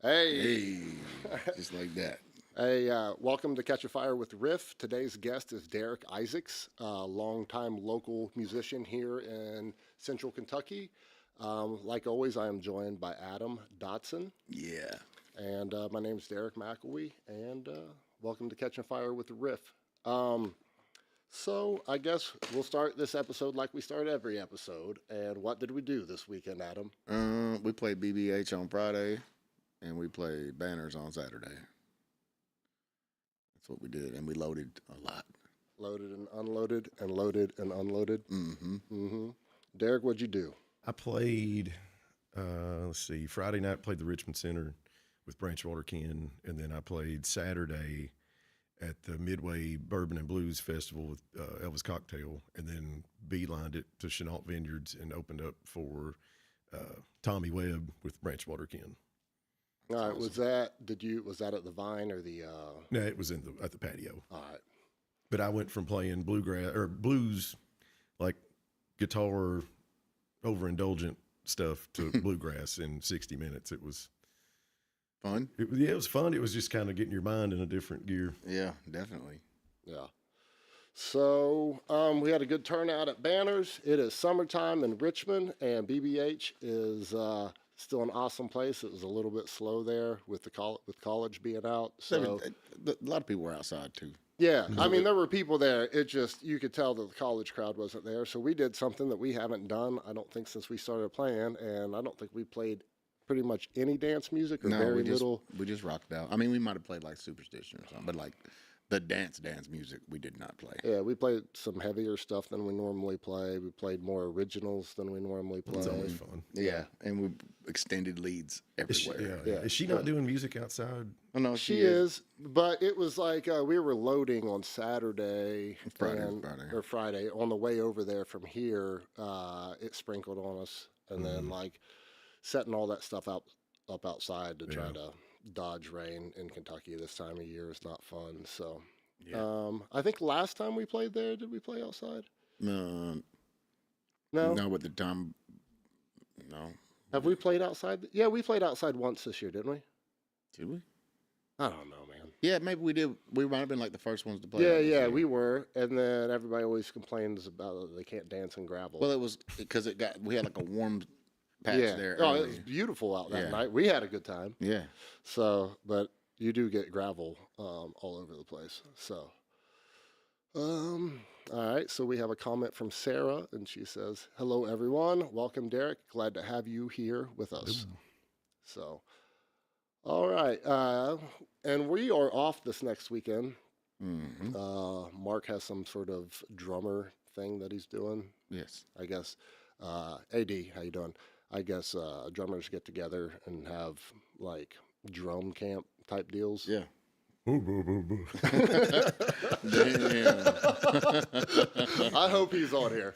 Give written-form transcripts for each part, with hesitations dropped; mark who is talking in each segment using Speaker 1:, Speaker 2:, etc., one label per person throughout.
Speaker 1: Hey,
Speaker 2: Hey, just like that.
Speaker 1: hey, welcome to Catch a Fire with Riff. Today's guest is Derek Isaacs, a longtime local musician here in central Kentucky. Like always, I am joined by Adam Dotson,
Speaker 2: Yeah.
Speaker 1: and my name is Derek McElwee, and welcome to Catch a Fire with Riff. Um, so, I guess we'll start this episode like we start every episode. And what did we do this weekend, Adam?
Speaker 2: We played BBH on Friday, and we played Banners on Saturday. That's what we did, and we loaded a lot.
Speaker 1: Loaded and unloaded, and loaded and unloaded.
Speaker 2: Mm-hmm.
Speaker 1: Derek, what'd you do?
Speaker 3: I played, let's see, Friday night played the Richmond Center with Branchwater Ken, and then I played Saturday at the Midway Bourbon and Blues Festival with Elvis Cocktail, and then beelined it to Chenault Vineyards and opened up for Tommy Webb with Branchwater Ken.
Speaker 1: All right, was that at the Vine or the
Speaker 3: No, it was at the patio.
Speaker 1: all right.
Speaker 3: But I went from playing bluegrass or blues, like guitar overindulgent stuff, to bluegrass in 60 minutes. It was
Speaker 2: Fun?
Speaker 3: it was fun. It was just kind of getting your mind in a different gear.
Speaker 2: Yeah, definitely.
Speaker 1: Yeah. So we had a good turnout at Banners. It is summertime in Richmond, and BBH is still an awesome place. It was a little bit slow there with with college being out. So
Speaker 2: A lot of people were outside, too.
Speaker 1: yeah, I mean there were people there. It just you could tell that the college crowd wasn't there. So we did something that we haven't done, I don't think, since we started playing, and I don't think we played pretty much any dance music or
Speaker 2: No,
Speaker 1: very
Speaker 2: we just,
Speaker 1: little.
Speaker 2: we just rocked out. I mean, we might have played like Superstition or something, but like the dance music, we did not play.
Speaker 1: Yeah, we played some heavier stuff than we normally play. We played more originals than we normally play.
Speaker 3: It's always fun.
Speaker 2: Yeah, and we extended leads
Speaker 3: Is she,
Speaker 2: everywhere.
Speaker 3: yeah.
Speaker 1: Yeah.
Speaker 3: Is she not doing music outside?
Speaker 2: Oh, no,
Speaker 1: She is, but it was like we were loading on Saturday
Speaker 2: Friday.
Speaker 1: or Friday on the way over there from here. It sprinkled on us, and then like setting all that stuff up outside to try to dodge rain in Kentucky this time of year is not fun. So,
Speaker 2: Yeah.
Speaker 1: I think last time we played there, did we play outside?
Speaker 2: No,
Speaker 1: No.
Speaker 2: with the time. No,
Speaker 1: Have we played outside? Yeah, we played outside once this year, didn't we?
Speaker 2: did we?
Speaker 1: I don't know, man.
Speaker 2: Yeah, maybe we did. We might have been like the first ones to play.
Speaker 1: Yeah,
Speaker 2: that this
Speaker 1: yeah,
Speaker 2: year.
Speaker 1: we were, and then everybody always complains about they can't dance in gravel.
Speaker 2: Well, it was because we had like a warm patch
Speaker 1: yeah.
Speaker 2: there.
Speaker 1: Oh,
Speaker 2: early.
Speaker 1: it was beautiful out that
Speaker 2: Yeah.
Speaker 1: night. We had a good time.
Speaker 2: Yeah.
Speaker 1: So, but you do get gravel all over the place. So, all right. So we have a comment from Sarah, and she says, "Hello, everyone. Welcome, Derek. Glad to have you here with us." So, all right. And we are off this next weekend.
Speaker 2: Hmm.
Speaker 1: Mark has some sort of drummer thing that he's doing.
Speaker 2: Yes.
Speaker 1: I guess. AD, how you doing? I guess drummers get together and have like drum camp type deals.
Speaker 2: Yeah.
Speaker 3: Damn.
Speaker 2: Damn.
Speaker 1: I hope he's on here.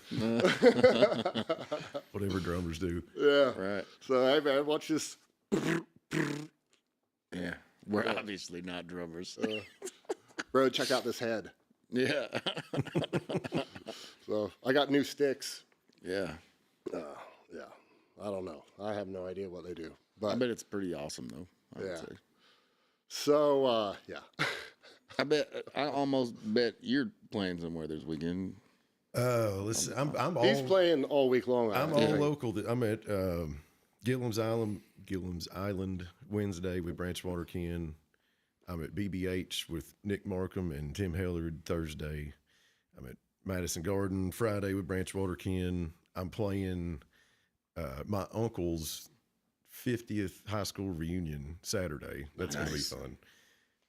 Speaker 3: Whatever drummers do.
Speaker 1: Yeah.
Speaker 2: Right.
Speaker 1: So hey man, watch this.
Speaker 2: Yeah. We're obviously not drummers.
Speaker 1: Bro, check out this head.
Speaker 2: Yeah.
Speaker 1: So I got new sticks.
Speaker 2: Yeah.
Speaker 1: Yeah. I don't know. I have no idea what they do.
Speaker 2: I
Speaker 1: But
Speaker 2: bet it's pretty awesome though. I would
Speaker 1: Yeah.
Speaker 2: say.
Speaker 1: so yeah.
Speaker 2: I almost bet you're playing somewhere this weekend.
Speaker 3: Listen, I'm all
Speaker 1: He's playing all week long.
Speaker 3: I'm
Speaker 1: I
Speaker 3: all
Speaker 1: think.
Speaker 3: local. I'm at Gilliam's Island Wednesday with Branchwater Ken. I'm at BBH with Nick Markham and Tim Hellard Thursday. I'm at Madison Garden Friday with Branchwater Ken. I'm playing my uncle's 50th high school reunion Saturday. That's going to be
Speaker 2: Nice.
Speaker 3: fun.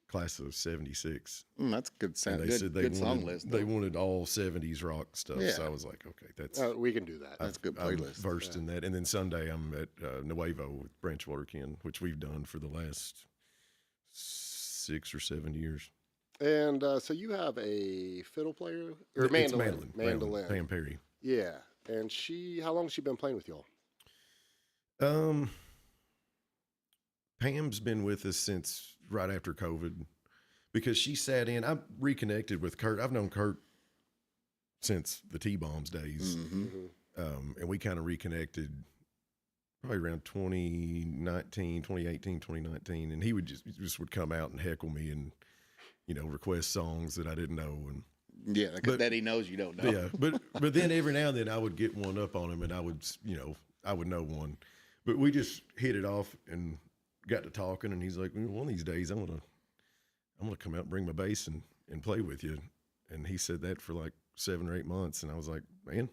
Speaker 3: Class of 76.
Speaker 2: That's good sound.
Speaker 3: And they
Speaker 2: Good,
Speaker 3: said they
Speaker 2: good song
Speaker 3: wanted,
Speaker 2: list.
Speaker 3: they
Speaker 2: though.
Speaker 3: wanted all 70s rock stuff.
Speaker 2: Yeah.
Speaker 3: So I was like, okay, that's
Speaker 1: We can do that.
Speaker 2: That's a good
Speaker 3: I'm
Speaker 2: playlist.
Speaker 3: versed in that. And then Sunday I'm at Nuevo with Branchwater Ken, which we've done for the last 6 or 7 years.
Speaker 1: And so you have a fiddle player or
Speaker 3: It's
Speaker 1: mandolin? Mandolin.
Speaker 3: Pam Perry.
Speaker 1: Yeah. And how long has she been playing with y'all?
Speaker 3: Pam's been with us since right after COVID because she sat in. I reconnected with Kurt. I've known Kurt since the T-Bombs days.
Speaker 2: Mm-hmm.
Speaker 1: Mm-hmm.
Speaker 3: And we kind of reconnected probably around 2018, 2019. And he would just would come out and heckle me and, request songs that I didn't know. And
Speaker 2: Yeah, because that he knows you don't know.
Speaker 3: yeah, but then every now and then I would get one up on him and I would, I would know one. But we just hit it off and got to talking, and he's like, one of these days I'm gonna come out and bring my bass and play with you. And he said that for like 7 or 8 months, and I was like, man,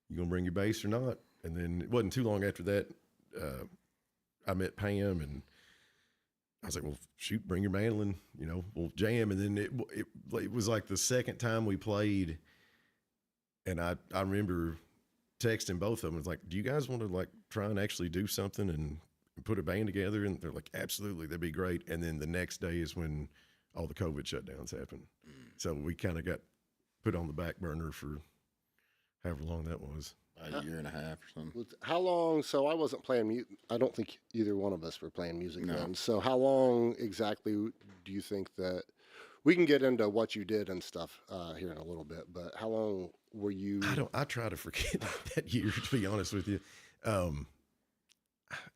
Speaker 3: you gonna bring your bass or not? And then it wasn't too long after that, I met Pam, and I was like, well, shoot, bring your mandolin, we'll jam. And then it was like the second time we played, and I remember texting both of them. It's like, do you guys want to like try and actually do something and put a band together? And they're like, absolutely, that'd be great. And then the next day is when all the COVID shutdowns happened. So we kind of got put on the back burner for however long that was.
Speaker 2: A year and a half or something.
Speaker 1: How long? So I wasn't playing music. I don't think either one of us were playing music
Speaker 2: No.
Speaker 1: then. So how long exactly do you think that we can get into what you did and stuff here in a little bit? But how long were you?
Speaker 3: I try to forget that year, to be honest with you.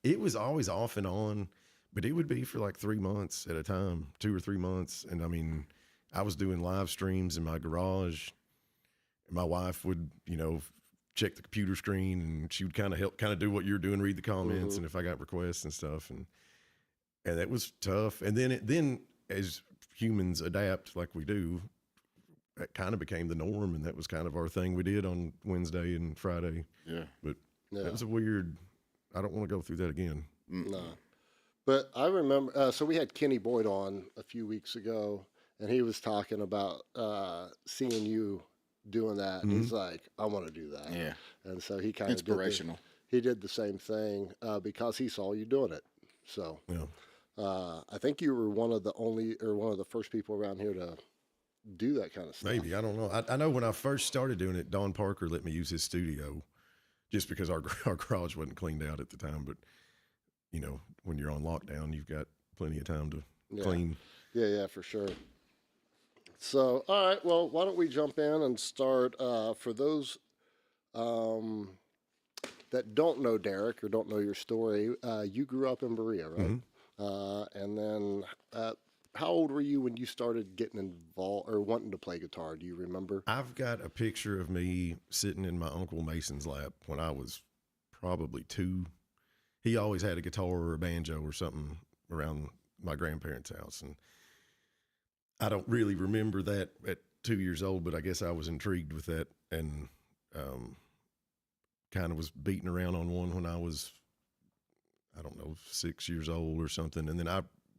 Speaker 3: It was always off and on, but it would be for like 3 months at a time, 2 or 3 months. And I mean, I was doing live streams in my garage, and my wife would, check the computer screen, and she would kind of help do what you're doing, read the comments, and if I got requests and stuff. And that was tough. And then as humans adapt like we do, that kind of became the norm, and that was kind of our thing we did on Wednesday and Friday.
Speaker 2: Yeah.
Speaker 3: But
Speaker 1: Yeah.
Speaker 3: that was a weird, I don't want to go through that again.
Speaker 1: No. But I remember, so we had Kenny Boyd on a few weeks ago, and he was talking about seeing you doing that. And he's like, I want to do that.
Speaker 2: Yeah.
Speaker 1: And so he kind of
Speaker 2: Inspirational.
Speaker 1: he did the same thing because he saw you doing it. So
Speaker 3: Yeah.
Speaker 1: I think you were one of the first people around here to do that kind of stuff.
Speaker 3: Maybe, I don't know. I know when I first started doing it, Don Parker let me use his studio just because our garage wasn't cleaned out at the time. But, when you're on lockdown, you've got plenty of time to clean.
Speaker 1: Yeah, for sure. So, all right, well, why don't we jump in and start for those that don't know Derek or don't know your story. You grew up in Berea, right? And then how old were you when you started getting involved or wanting to play guitar? Do you remember?
Speaker 3: I've got a picture of me sitting in my Uncle Mason's lap when I was probably 2. He always had a guitar or a banjo or something around my grandparents' house. And I don't really remember that at 2 years old, but I guess I was intrigued with that and kind of was beating around on one when I was, 6 years old or something. And then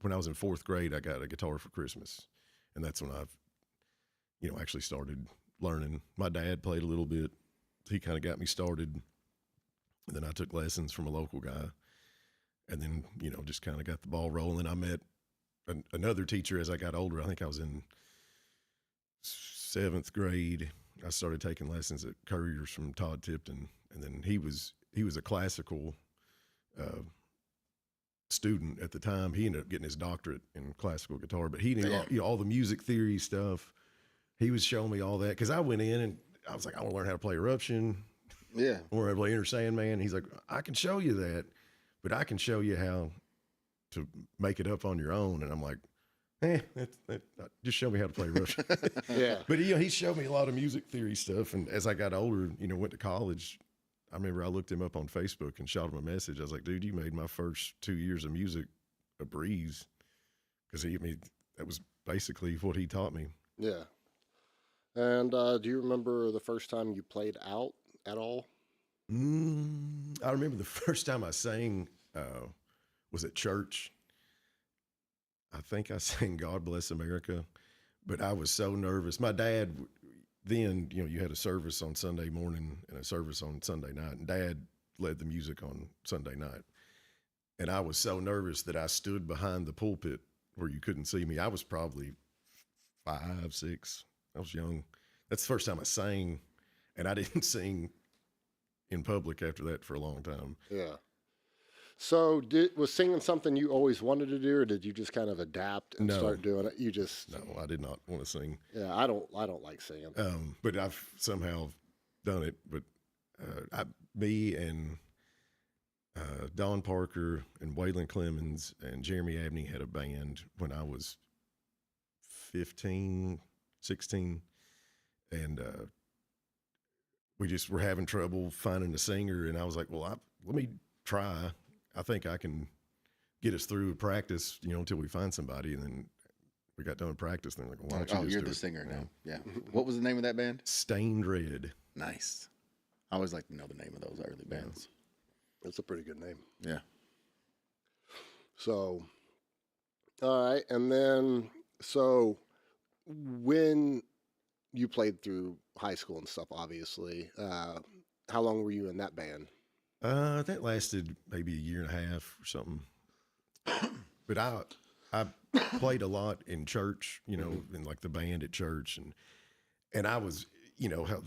Speaker 3: when I was in 4th grade, I got a guitar for Christmas. And that's when I've, actually started learning. My dad played a little bit. He kind of got me started. And then I took lessons from a local guy. And then, just kind of got the ball rolling. I met another teacher as I got older. I think I was in 7th grade. I started taking lessons at Courier's from Todd Tipton. And then he was a classical student at the time. He ended up getting his doctorate in classical guitar, but he knew all the music theory stuff. He was showing me all that because I went in and I was like, I want to learn how to play Eruption.
Speaker 2: Yeah.
Speaker 3: I want to play Enter Sandman. He's like, I can show you that, but I can show you how to make it up on your own. And I'm like, just show me how to play Eruption.
Speaker 1: Yeah.
Speaker 3: But he showed me a lot of music theory stuff. And as I got older, went to college, I remember I looked him up on Facebook and shot him a message. I was like, dude, you made my first 2 years of music a breeze. Because that was basically what he taught me.
Speaker 1: Yeah. And do you remember the first time you played out at all?
Speaker 3: I remember the first time I sang was at church. I think I sang God Bless America, but I was so nervous. My dad, then, you had a service on Sunday morning and a service on Sunday night, and Dad led the music on Sunday night. And I was so nervous that I stood behind the pulpit where you couldn't see me. I was probably 5, 6. I was young. That's the first time I sang, and I didn't sing in public after that for a long time.
Speaker 1: Yeah. So was singing something you always wanted to do, or did you just kind of adapt and start doing it?
Speaker 3: No, I did not want to sing.
Speaker 1: Yeah, I don't like singing.
Speaker 3: But I've somehow done it. But me and Don Parker and Waylon Clemens and Jeremy Abney had a band when I was 15, 16. And we just were having trouble finding a singer. And I was like, well, let me try. I think I can get us through practice, until we find somebody. And then we got done with practice. And they're like, why don't you just
Speaker 2: you're
Speaker 3: do
Speaker 2: the
Speaker 3: it?
Speaker 2: singer now. Yeah. What was the name of that band?
Speaker 3: Stained Red.
Speaker 2: Nice. I always like to know the name of those early bands.
Speaker 1: That's a pretty good name.
Speaker 2: Yeah.
Speaker 1: So, all right. And then, so when you played through high school and stuff, obviously, how long were you in that band?
Speaker 3: That lasted maybe a year and a half or something. But I played a lot in church, in like the band at church. And I was, how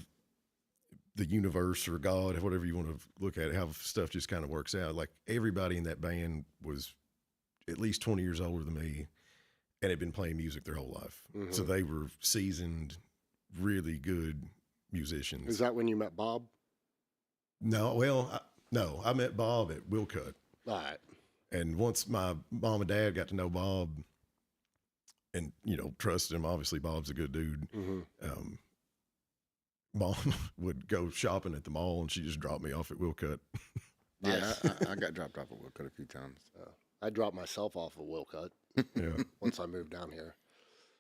Speaker 3: the universe or God, whatever you want to look at it, how stuff just kind of works out. Like everybody in that band was at least 20 years older than me and had been playing music their whole life.
Speaker 1: Mm-hmm.
Speaker 3: So they were seasoned, really good musicians.
Speaker 1: Is that when you met Bob?
Speaker 3: No, well, no, I met Bob at Wilcutt.
Speaker 1: All right.
Speaker 3: And once my mom and dad got to know Bob and, trusted him, obviously Bob's a good dude.
Speaker 1: Mm-hmm.
Speaker 3: Mom would go shopping at the mall and she just dropped me off at Wilcutt.
Speaker 2: Yeah, I got dropped off at Wilcutt a few times.
Speaker 1: I dropped myself off at Wilcutt
Speaker 3: Yeah.
Speaker 1: once I moved down here.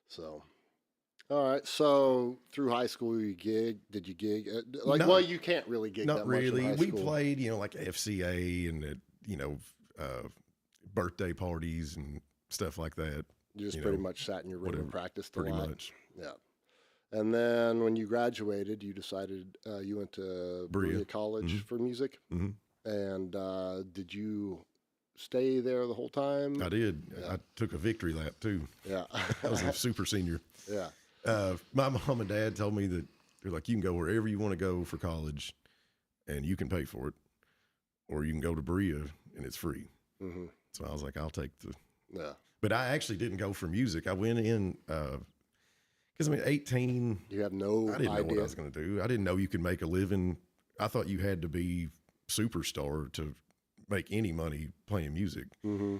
Speaker 1: So, all right. So through high school, you gig? Did you gig?
Speaker 3: No,
Speaker 1: well, you can't really gig that
Speaker 3: Not
Speaker 1: much in
Speaker 3: really.
Speaker 1: high
Speaker 3: We
Speaker 1: school.
Speaker 3: played, like FCA and birthday parties and stuff like that.
Speaker 1: You just
Speaker 3: you
Speaker 1: pretty
Speaker 3: know,
Speaker 1: much sat in your room and
Speaker 3: whatever,
Speaker 1: practiced a
Speaker 3: pretty
Speaker 1: lot.
Speaker 3: much.
Speaker 1: Yeah. And then when you graduated, you decided you went to Berea College
Speaker 3: Mhm.
Speaker 1: for music.
Speaker 3: Mm-hmm.
Speaker 1: And did you stay there the whole time?
Speaker 3: I did.
Speaker 1: Yeah.
Speaker 3: I took a victory lap too.
Speaker 1: Yeah.
Speaker 3: I was a super senior.
Speaker 1: Yeah.
Speaker 3: My mom and dad told me that they're like, you can go wherever you want to go for college and you can pay for it, or you can go to Berea and it's free.
Speaker 1: Mm-hmm.
Speaker 3: So I was like, I'll take
Speaker 1: Yeah.
Speaker 3: but I actually didn't go for music. I went in, cause 18,
Speaker 1: You have no
Speaker 3: I didn't know what
Speaker 1: idea.
Speaker 3: I was going to do. I didn't know you could make a living. I thought you had to be superstar to make any money playing music.
Speaker 1: Mm-hmm.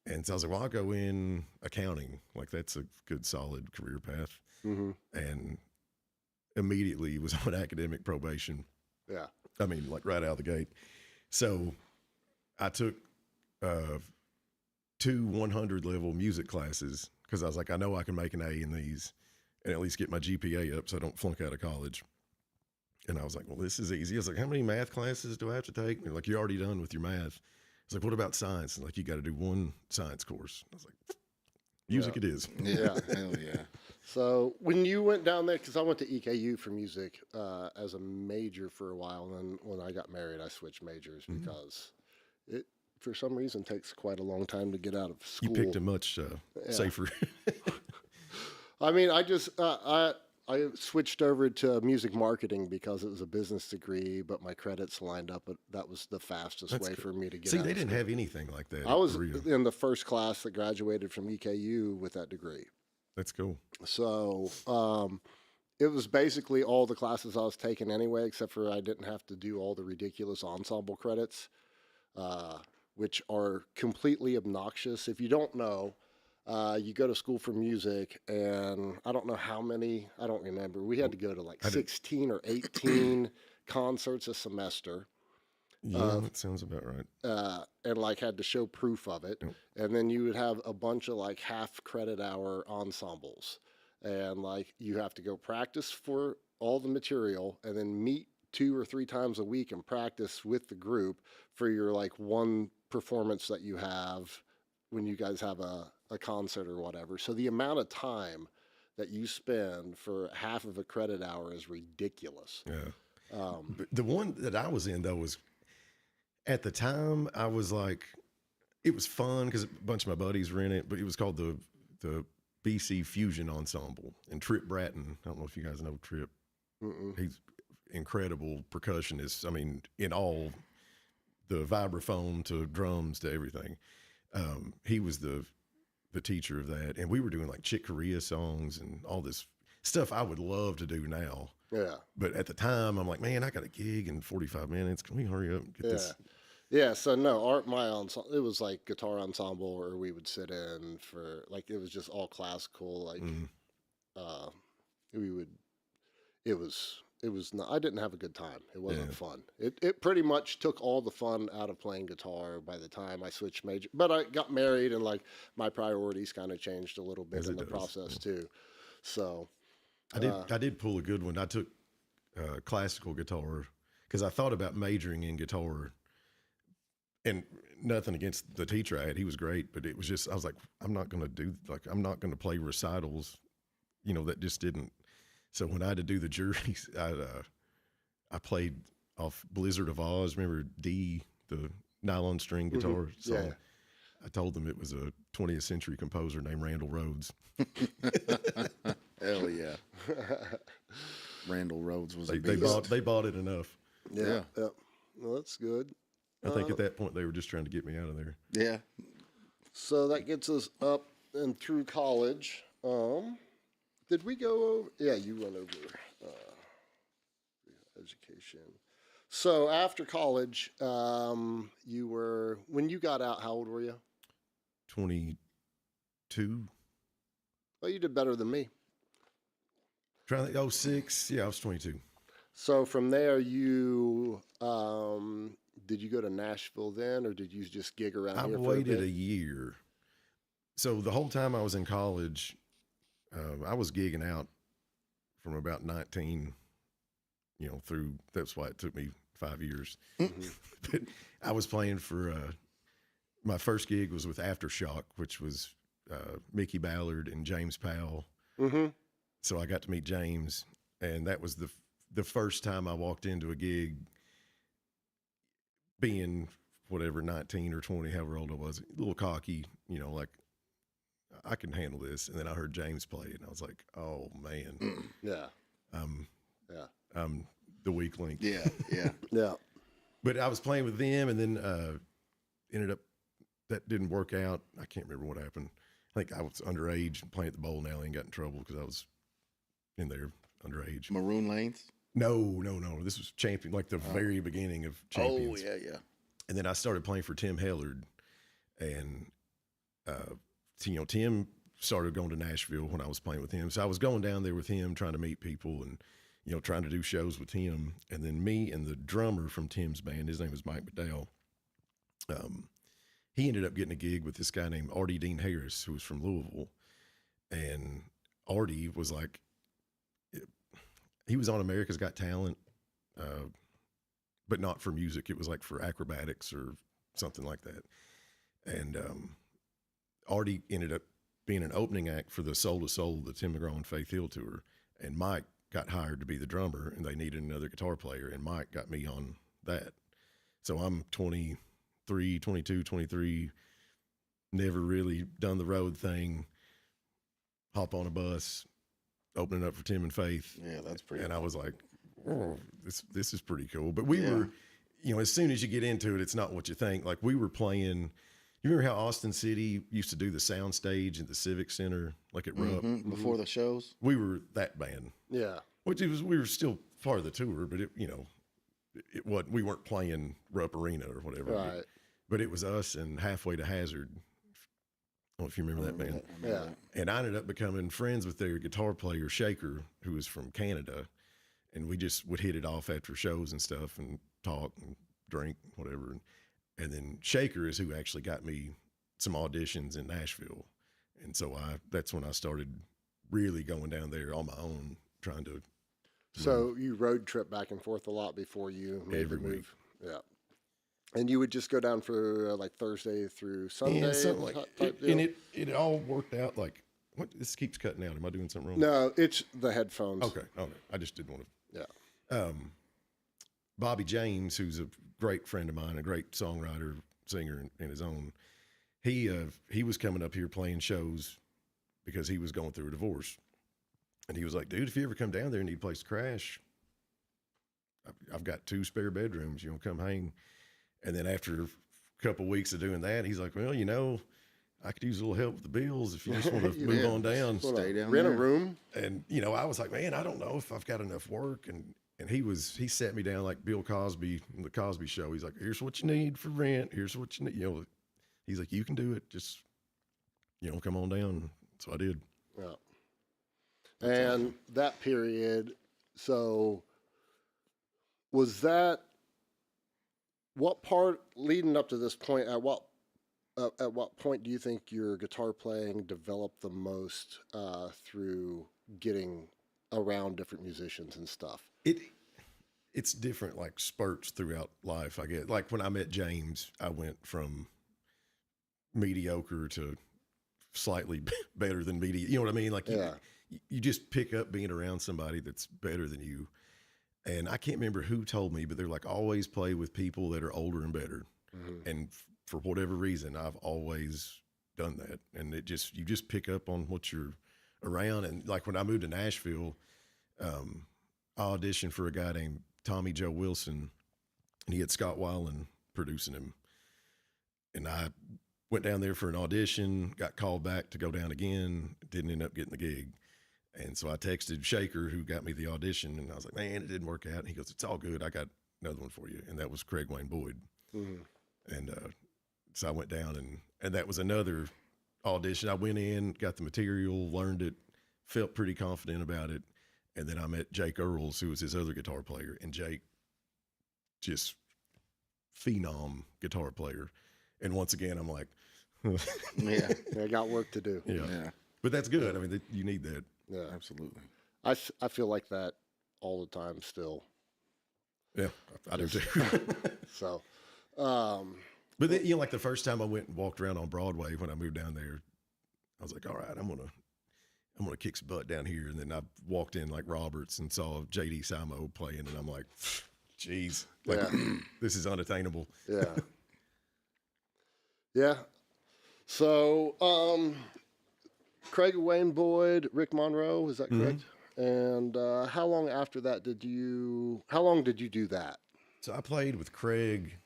Speaker 3: And so I was like, well, I'll go in accounting. Like that's a good, solid career path.
Speaker 1: Mm-hmm.
Speaker 3: And immediately was on academic probation.
Speaker 1: Yeah.
Speaker 3: I mean, like right out of the gate. So I took 2 100 level music classes because I was like, I know I can make an A in these and at least get my GPA up so I don't flunk out of college. And I was like, well, this is easy. I was like, how many math classes do I have to take? And they're like, you're already done with your math. I was like, what about science? And like, you got to do one science course. I was like, music it is.
Speaker 1: Yeah.
Speaker 2: Hell yeah.
Speaker 1: So when you went down there, because I went to EKU for music as a major for a while, and then when I got married, I switched majors
Speaker 3: Mm-hmm.
Speaker 1: because it, for some reason, takes quite a long time to get out of
Speaker 3: You
Speaker 1: school.
Speaker 3: picked a much safer.
Speaker 1: I mean, I switched over to music marketing because it was a business degree, but my credits lined up. But that was the fastest
Speaker 3: That's
Speaker 1: way
Speaker 3: cool.
Speaker 1: for me to get
Speaker 3: See,
Speaker 1: out
Speaker 3: they
Speaker 1: of
Speaker 3: didn't
Speaker 1: school.
Speaker 3: have anything like that.
Speaker 1: I
Speaker 3: at
Speaker 1: was
Speaker 3: Berea.
Speaker 1: in the first class that graduated from EKU with that degree.
Speaker 3: That's cool.
Speaker 1: So it was basically all the classes I was taking anyway, except for I didn't have to do all the ridiculous ensemble credits, which are completely obnoxious. If you don't know, you go to school for music, and I don't know how many, I don't remember. We had to go to like 16 or 18 concerts a semester.
Speaker 3: Yeah, that sounds about right.
Speaker 1: And like had to show proof of it.
Speaker 3: Yep.
Speaker 1: And then you would have a bunch of like half credit hour ensembles. And like you have to go practice for all the material and then meet 2 or 3 times a week and practice with the group for your like one performance that you have when you guys have a concert or whatever. So the amount of time that you spend for half of a credit hour is ridiculous.
Speaker 3: Yeah. But the one that I was in though was, at the time I was like, it was fun because a bunch of my buddies were in it, but it was called the BC Fusion Ensemble. And Trip Bratton, I don't know if you guys know Trip.
Speaker 1: Mm-mm.
Speaker 3: He's incredible percussionist. I mean, in all the vibraphone to drums to everything. He was the teacher of that. And we were doing like Chick Corea songs and all this stuff I would love to do now.
Speaker 1: Yeah.
Speaker 3: But at the time I'm like, man, I got a gig in 45 minutes. Can we hurry up and get this?
Speaker 1: Yeah, so no, my ensemble, it was like guitar ensemble, or we would sit in for like it was just all classical. Like uh, we would, it was not. I didn't have a good time. It wasn't
Speaker 3: Yeah.
Speaker 1: fun. It pretty much took all the fun out of playing guitar by the time I switched major. But I got married, and like my priorities kind of changed a little bit
Speaker 3: As
Speaker 1: in
Speaker 3: it
Speaker 1: the
Speaker 3: does,
Speaker 1: process too. So
Speaker 3: I did pull a good one. I took classical guitar because I thought about majoring in guitar, and nothing against the teacher I had. He was great, but it was just, I was like, I'm not going to do, like, I'm not going to play recitals, that just didn't. So when I had to do the juries, I played off Blizzard of Oz. Remember D, the nylon string guitar song?
Speaker 1: yeah.
Speaker 3: I told them it was a 20th century composer named Randall Rhodes.
Speaker 2: Hell yeah. Randall Rhodes was a
Speaker 3: They
Speaker 2: beast.
Speaker 3: bought it enough.
Speaker 1: Yeah. Well, that's good.
Speaker 3: I think at that point they were just trying to get me out of there.
Speaker 2: Yeah.
Speaker 1: So that gets us up and through college. Did we go over? Yeah, you went over education. So after college, you were, when you got out, how old were you?
Speaker 3: 22.
Speaker 1: Well, you did better than me.
Speaker 3: Trying to think, 06. Yeah, I was 22.
Speaker 1: So from there, you did you go to Nashville then, or did you just gig around
Speaker 3: I
Speaker 1: here for
Speaker 3: waited
Speaker 1: a
Speaker 3: a
Speaker 1: bit?
Speaker 3: year. So the whole time I was in college, I was gigging out from about 19, through, that's why it took me 5 years. But I was playing for, my first gig was with Aftershock, which was Mickey Ballard and James Powell.
Speaker 1: Mm-hmm.
Speaker 3: So I got to meet James, and that was the first time I walked into a gig being whatever, 19 or 20, however old I was, a little cocky, like, I can handle this. And then I heard James play, and I was like, oh, man.
Speaker 1: Yeah.
Speaker 3: Yeah.
Speaker 1: Yeah.
Speaker 3: The weak link.
Speaker 2: Yeah. Yeah.
Speaker 1: Yeah.
Speaker 3: But I was playing with them, and then ended up, that didn't work out. I can't remember what happened. I think I was underage playing at the bowling alley and got in trouble because I was in there underage.
Speaker 2: Maroon Lanes.
Speaker 3: No. This was Champion, like the very beginning of Champions.
Speaker 2: Oh, yeah, yeah.
Speaker 3: And then I started playing for Tim Hellard, and Tim started going to Nashville when I was playing with him. So I was going down there with him, trying to meet people and, trying to do shows with him. And then me and the drummer from Tim's band, his name was Mike McDowell, he ended up getting a gig with this guy named Artie Dean Harris, who was from Louisville. And Artie was like, he was on America's Got Talent, but not for music. It was like for acrobatics or something like that. And Artie ended up being an opening act for the Soul to Soul, the Tim McGraw and Faith Hill tour. And Mike got hired to be the drummer, and they needed another guitar player, and Mike got me on that. So I'm 23, never really done the road thing, hop on a bus, opening up for Tim and Faith.
Speaker 2: Yeah, that's pretty
Speaker 3: And I was like, oh, this is pretty cool. But we were, as soon as you get into it, it's not what you think. Like we were playing, you remember how Austin City used to do the sound stage at the Civic Center, like at Rupp?
Speaker 2: Before the shows.
Speaker 3: We were that band.
Speaker 1: Yeah.
Speaker 3: We were still part of the tour, but we weren't playing Rupp Arena or whatever.
Speaker 1: Right.
Speaker 3: But it was us and Halfway to Hazard. I don't know if you remember that band.
Speaker 1: Yeah.
Speaker 3: And I ended up becoming friends with their guitar player, Shaker, who was from Canada. And we just would hit it off after shows and stuff and talk and drink, whatever. And then Shaker is who actually got me some auditions in Nashville. And so that's when I started really going down there on my own, trying to.
Speaker 1: So you road trip back and forth a lot before you made
Speaker 3: Every
Speaker 1: the move.
Speaker 3: week.
Speaker 1: Yeah. And you would just go down for like Thursday through Sunday
Speaker 3: And something like
Speaker 1: type
Speaker 3: and
Speaker 1: deal?
Speaker 3: it all worked out like, what, this keeps cutting out. Am I doing something wrong?
Speaker 1: No, it's the headphones.
Speaker 3: Okay. Oh, no. I just didn't want to.
Speaker 1: Yeah.
Speaker 3: Bobby James, who's a great friend of mine, a great songwriter, singer in his own, he was coming up here playing shows because he was going through a divorce. And he was like, dude, if you ever come down there and need a place to crash, I've got 2 spare bedrooms, come hang. And then after a couple of weeks of doing that, he's like, well, I could use a little help with the bills if you just want to move
Speaker 2: Yeah.
Speaker 3: on down.
Speaker 2: Stay down
Speaker 1: Rent
Speaker 2: there.
Speaker 1: a room.
Speaker 3: And, I was like, man, I don't know if I've got enough work. And And he sat me down like Bill Cosby in the Cosby Show. He's like, here's what you need for rent. Here's what you need. You know, he's like, you can do it. Just, come on down. So I did.
Speaker 1: Yeah. And that period, so was that, what part leading up to this point, at what point do you think your guitar playing developed the most through getting around different musicians and stuff?
Speaker 3: It's different, like spurts throughout life, I guess. Like when I met James, I went from mediocre to slightly better than mediocre. You know what I mean? Like you just pick up being around somebody that's better than you. And I can't remember who told me, but they're like, always play with people that are older and better. Mm-hmm. And for whatever reason, I've always done that. And you just pick up on what you're around. And like when I moved to Nashville, I auditioned for a guy named Tommy Joe Wilson, and he had Scott Weiland producing him. And I went down there for an audition, got called back to go down again, didn't end up getting the gig. And so I texted Shaker, who got me the audition, and I was like, man, it didn't work out. And he goes, it's all good. I got another one for you. And that was Craig Wayne Boyd. Mm-hmm. And so I went down, and that was another audition. I went in, got the material, learned it, felt pretty confident about it. And then I met Jake Earls, who was his other guitar player. And Jake, just phenom guitar player. And once again, I'm like,
Speaker 1: yeah, I got work to do.
Speaker 3: Yeah. But that's good. I mean, you need that.
Speaker 1: Yeah,
Speaker 2: absolutely.
Speaker 1: I feel like that all the time still.
Speaker 3: Yeah, I do too.
Speaker 1: So,
Speaker 3: but then, like the first time I went and walked around on Broadway when I moved down there, I was like, all right, I'm gonna kick some butt down here. And then I walked in like Roberts and saw J.D. Simo playing, and I'm like, geez, like this is unattainable.
Speaker 1: Yeah. Yeah. So, Craig Wayne Boyd, Rick Monroe, is that correct? Mm-hmm. And how long after that did you do that?
Speaker 3: So I played with Craig,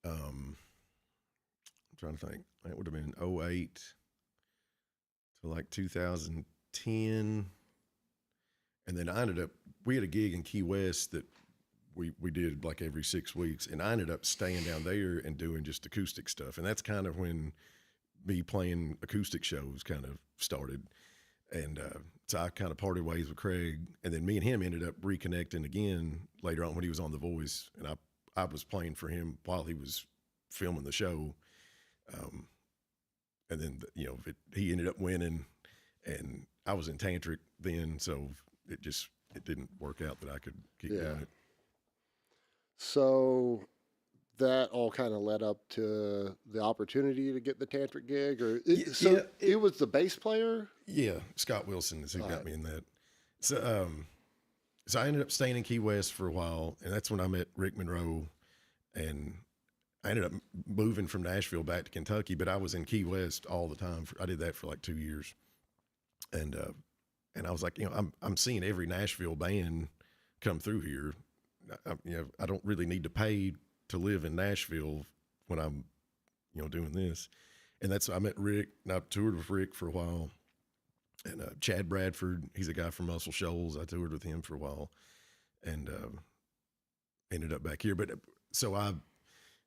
Speaker 3: I'm trying to think, it would have been 2008 to like 2010. And then we had a gig in Key West that we did like every 6 weeks, and I ended up staying down there and doing just acoustic stuff. And that's kind of when me playing acoustic shows kind of started. And so I kind of parted ways with Craig, and then me and him ended up reconnecting again later on when he was on The Voice, and I was playing for him while he was filming the show. And then, he ended up winning, and I was in Tantric then, so it didn't work out that I could keep doing it.
Speaker 1: So that all kind of led up to the opportunity to get the Tantric gig, or it was the bass player.
Speaker 3: Yeah, Scott Wilson is who got me in that. So, so I ended up staying in Key West for a while, and that's when I met Rick Monroe, and I ended up moving from Nashville back to Kentucky, but I was in Key West all the time. I did that for like 2 years, and I was like, I'm seeing every Nashville band come through here. I don't really need to pay to live in Nashville when I'm, doing this. And I met Rick, and I toured with Rick for a while. And Chad Bradford, he's a guy from Muscle Shoals. I toured with him for a while, and ended up back here. But so I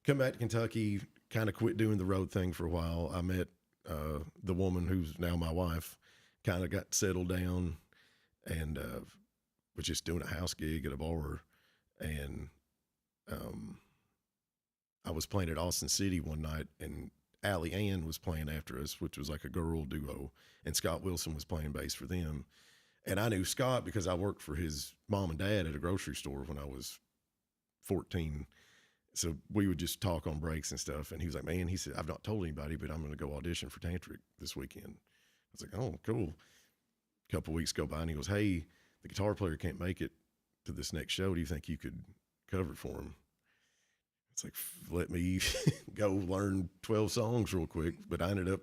Speaker 3: come back to Kentucky, kind of quit doing the road thing for a while. I met the woman who's now my wife, kind of got settled down, and was just doing a house gig at a bar. And I was playing at Austin City one night, and Allie Ann was playing after us, which was like a girl duo, and Scott Wilson was playing bass for them. And I knew Scott because I worked for his mom and dad at a grocery store when I was 14. So we would just talk on breaks and stuff. And he was like, man, he said, I've not told anybody, but I'm going to go audition for Tantric this weekend. I was like, oh, cool. A couple of weeks go by, and he goes, hey, the guitar player can't make it to this next show. Do you think you could cover for him? It's like, let me go learn 12 songs real quick. But I ended up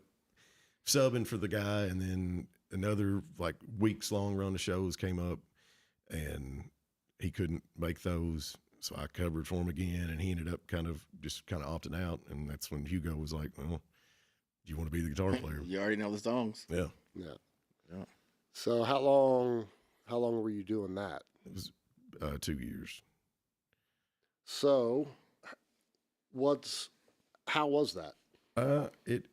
Speaker 3: subbing for the guy, and then another like weeks long run of shows came up, and he couldn't make those. So I covered for him again, and he ended up kind of opting out. And that's when Hugo was like, well, do you want to be the guitar player?
Speaker 2: You already know the songs.
Speaker 1: Yeah. So how long were you doing that?
Speaker 3: It was 2 years.
Speaker 1: So, how was that?
Speaker 3: It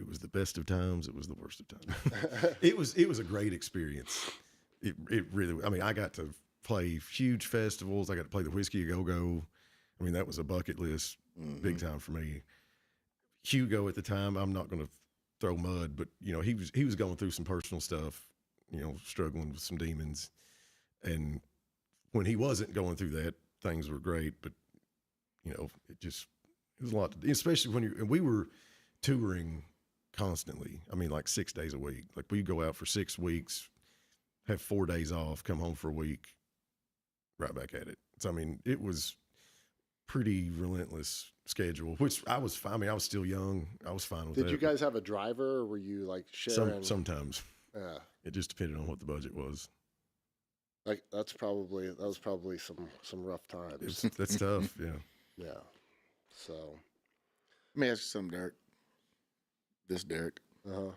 Speaker 3: was the best of times. It was the worst of times. It was a great experience. It really. I mean, I got to play huge festivals. I got to play the Whiskey A Go Go. I mean, that was a bucket list, big time for me. Hugo at the time, I'm not going to throw mud, but he was going through some personal stuff. Struggling with some demons, and when he wasn't going through that, things were great. But it was a lot, especially when we were touring constantly. I mean, like 6 days a week. Like we'd go out for 6 weeks, have 4 days off, come home for a week, right back at it. So I mean, it was pretty relentless schedule, which I was fine. I mean, I was still young. I was fine with that.
Speaker 1: Did you guys have a driver, or were you like sharing?
Speaker 3: Sometimes.
Speaker 1: Yeah.
Speaker 3: It just depended on what the budget was.
Speaker 1: Like that was probably some rough times.
Speaker 3: That's tough. Yeah.
Speaker 1: Yeah. So.
Speaker 2: Let me ask you something, Derek. Derek.
Speaker 1: Uh-huh.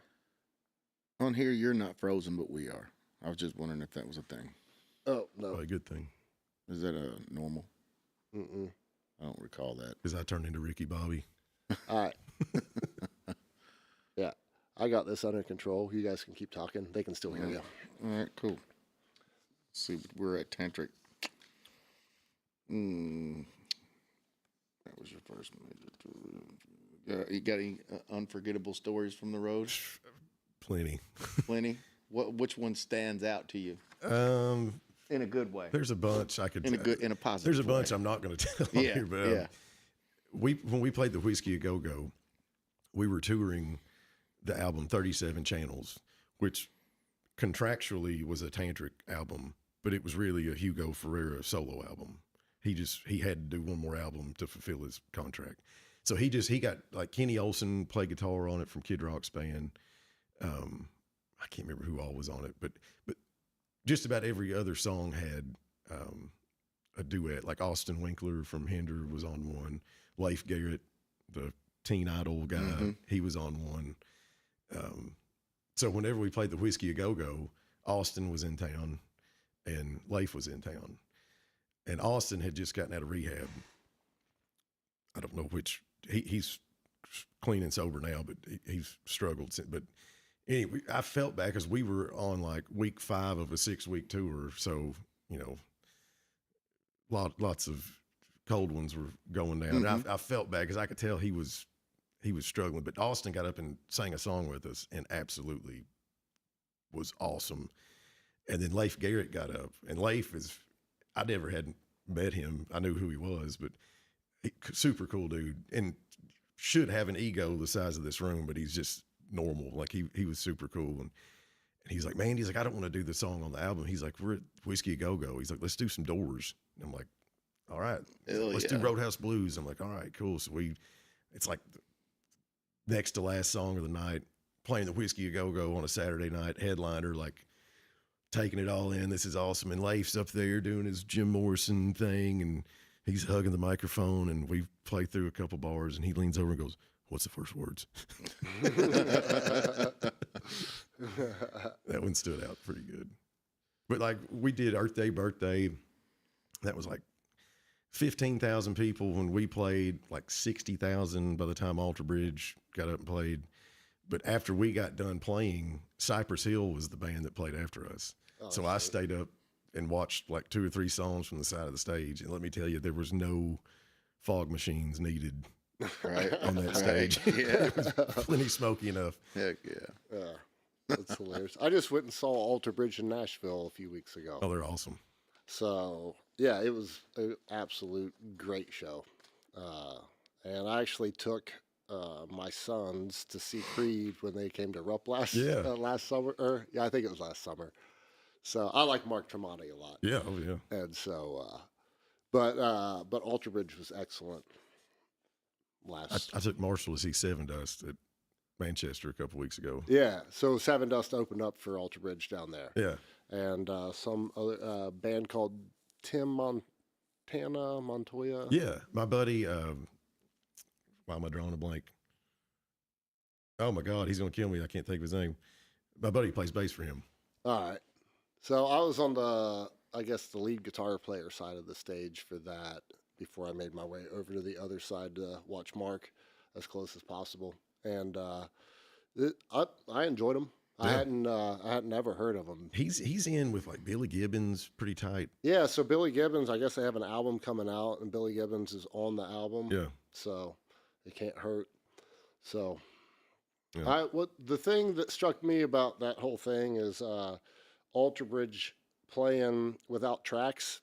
Speaker 2: On here, you're not frozen, but we are. I was just wondering if that was a thing.
Speaker 1: Oh no.
Speaker 3: Probably a good thing.
Speaker 2: Is that a normal?
Speaker 1: Mm-mm.
Speaker 2: I don't recall that.
Speaker 3: Because I turned into Ricky Bobby.
Speaker 1: All right. Yeah, I got this under control. You guys can keep talking. They can still hear you.
Speaker 2: All right, cool. Let's see, we're at Tantric. That was your first major. You got any unforgettable stories from the road?
Speaker 3: Plenty.
Speaker 2: Plenty. Which one stands out to you? In a good way.
Speaker 3: There's a bunch I could
Speaker 2: in a positive.
Speaker 3: There's a
Speaker 2: way.
Speaker 3: bunch I'm not going to tell here, but when we played the Whiskey A Go Go, we were touring the album 37 Channels, which contractually was a Tantric album, but it was really a Hugo Ferreira solo album. He had to do one more album to fulfill his contract. So he got like Kenny Olson played guitar on it from Kid Rock's band. I can't remember who all was on it, but just about every other song had a duet. Like Austin Winkler from Hinder was on one. Leif Garrett, the teen idol guy, he was on one. So whenever we played the Whiskey A Go Go, Austin was in town and Leif was in town. And Austin had just gotten out of rehab. I don't know which, he's clean and sober now, but he's struggled since. But anyway, I felt bad because we were on like week 5 of a 6-week tour. So, lots of cold ones were going down. And I felt bad because I could tell he was struggling. But Austin got up and sang a song with us and absolutely was awesome. And then Leif Garrett got up. And Leif I never had met him. I knew who he was, but super cool dude. And should have an ego the size of this room, but he's just normal. Like he was super cool. And he's like, man, I don't want to do the song on the album. He's like, we're at Whiskey A Go Go. He's like, let's do some Doors. And I'm like, all right, let's do Roadhouse Blues. I'm like, all right, cool. So it's like next to last song of the night, playing the Whiskey A Go Go on a Saturday night, headliner, like taking it all in. This is awesome. And Leif's up there doing his Jim Morrison thing, and he's hugging the microphone, and we play through a couple bars, and he leans over and goes, what's the first words? That one stood out pretty good. But like we did Earth Day, Birthday. That was like 15,000 people when we played, like 60,000 by the time Alter Bridge got up and played. But after we got done playing, Cypress Hill was the band that played after us. Oh, so I stayed up and watched like 2 or 3 songs from the side of the stage. And let me tell you, there was no fog machines needed on that stage.
Speaker 2: Yeah.
Speaker 3: It was plenty smoky enough.
Speaker 2: Heck yeah.
Speaker 1: Yeah, that's hilarious. I just went and saw Alter Bridge in Nashville a few weeks ago.
Speaker 3: Oh, they're awesome.
Speaker 1: So, yeah, it was an absolute great show. And I actually took my sons to see Creed when they came to Rupp last summer. I think it was last summer. So I like Mark Tremonti a lot.
Speaker 3: Yeah, oh yeah.
Speaker 1: And so, but Alter Bridge was excellent.
Speaker 3: I took Marshall to see Seven Dust at Manchester a couple weeks ago.
Speaker 1: Yeah, so Seven Dust opened up for Alter Bridge down there.
Speaker 3: Yeah.
Speaker 1: And some other band called Montoya.
Speaker 3: Yeah, my buddy. Why am I drawing a blank? Oh my God, he's gonna kill me. I can't think of his name. My buddy plays bass for him.
Speaker 1: All right. So I was on the I guess, the lead guitar player side of the stage for that before I made my way over to the other side to watch Mark as close as possible. And I enjoyed him.
Speaker 3: Yeah.
Speaker 1: I hadn't ever heard of him.
Speaker 3: He's in with like Billy Gibbons, pretty tight.
Speaker 1: Yeah, so Billy Gibbons, I guess they have an album coming out, and Billy Gibbons is on the album.
Speaker 3: Yeah.
Speaker 1: So it can't hurt. So
Speaker 3: Yeah.
Speaker 1: the thing that struck me about that whole thing is Alter Bridge playing without tracks,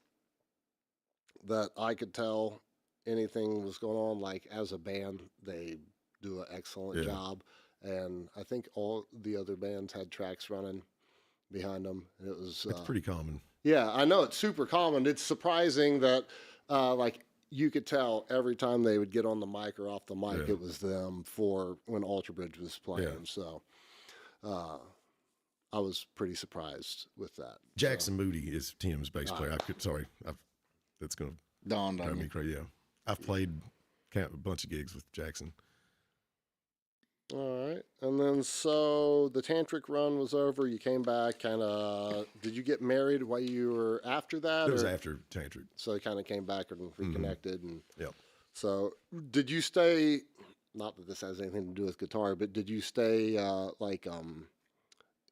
Speaker 1: that I could tell anything was going on. Like, as a band, they do an excellent
Speaker 3: Yeah.
Speaker 1: job. And I think all the other bands had tracks running behind them. And it was
Speaker 3: It's pretty common.
Speaker 1: yeah, I know it's super common. It's surprising that like you could tell every time they would get on the mic or off the mic,
Speaker 3: Yeah.
Speaker 1: it was them for when Alter Bridge was playing.
Speaker 3: Yeah.
Speaker 1: So I was pretty surprised with that.
Speaker 3: Jackson Moody is Tim's bass player. That's going to
Speaker 2: Dawned
Speaker 3: drive
Speaker 2: on
Speaker 3: me
Speaker 2: me.
Speaker 3: crazy. Yeah. I've played a bunch of gigs with Jackson.
Speaker 1: All right. And then so the Tantric run was over. You came back, kind of. Did you get married while you were after that?
Speaker 3: It was
Speaker 1: or-
Speaker 3: after Tantric.
Speaker 1: So you kind of came back and reconnected. And
Speaker 3: Yep.
Speaker 1: so did you stay, not that this has anything to do with guitar, but did you stay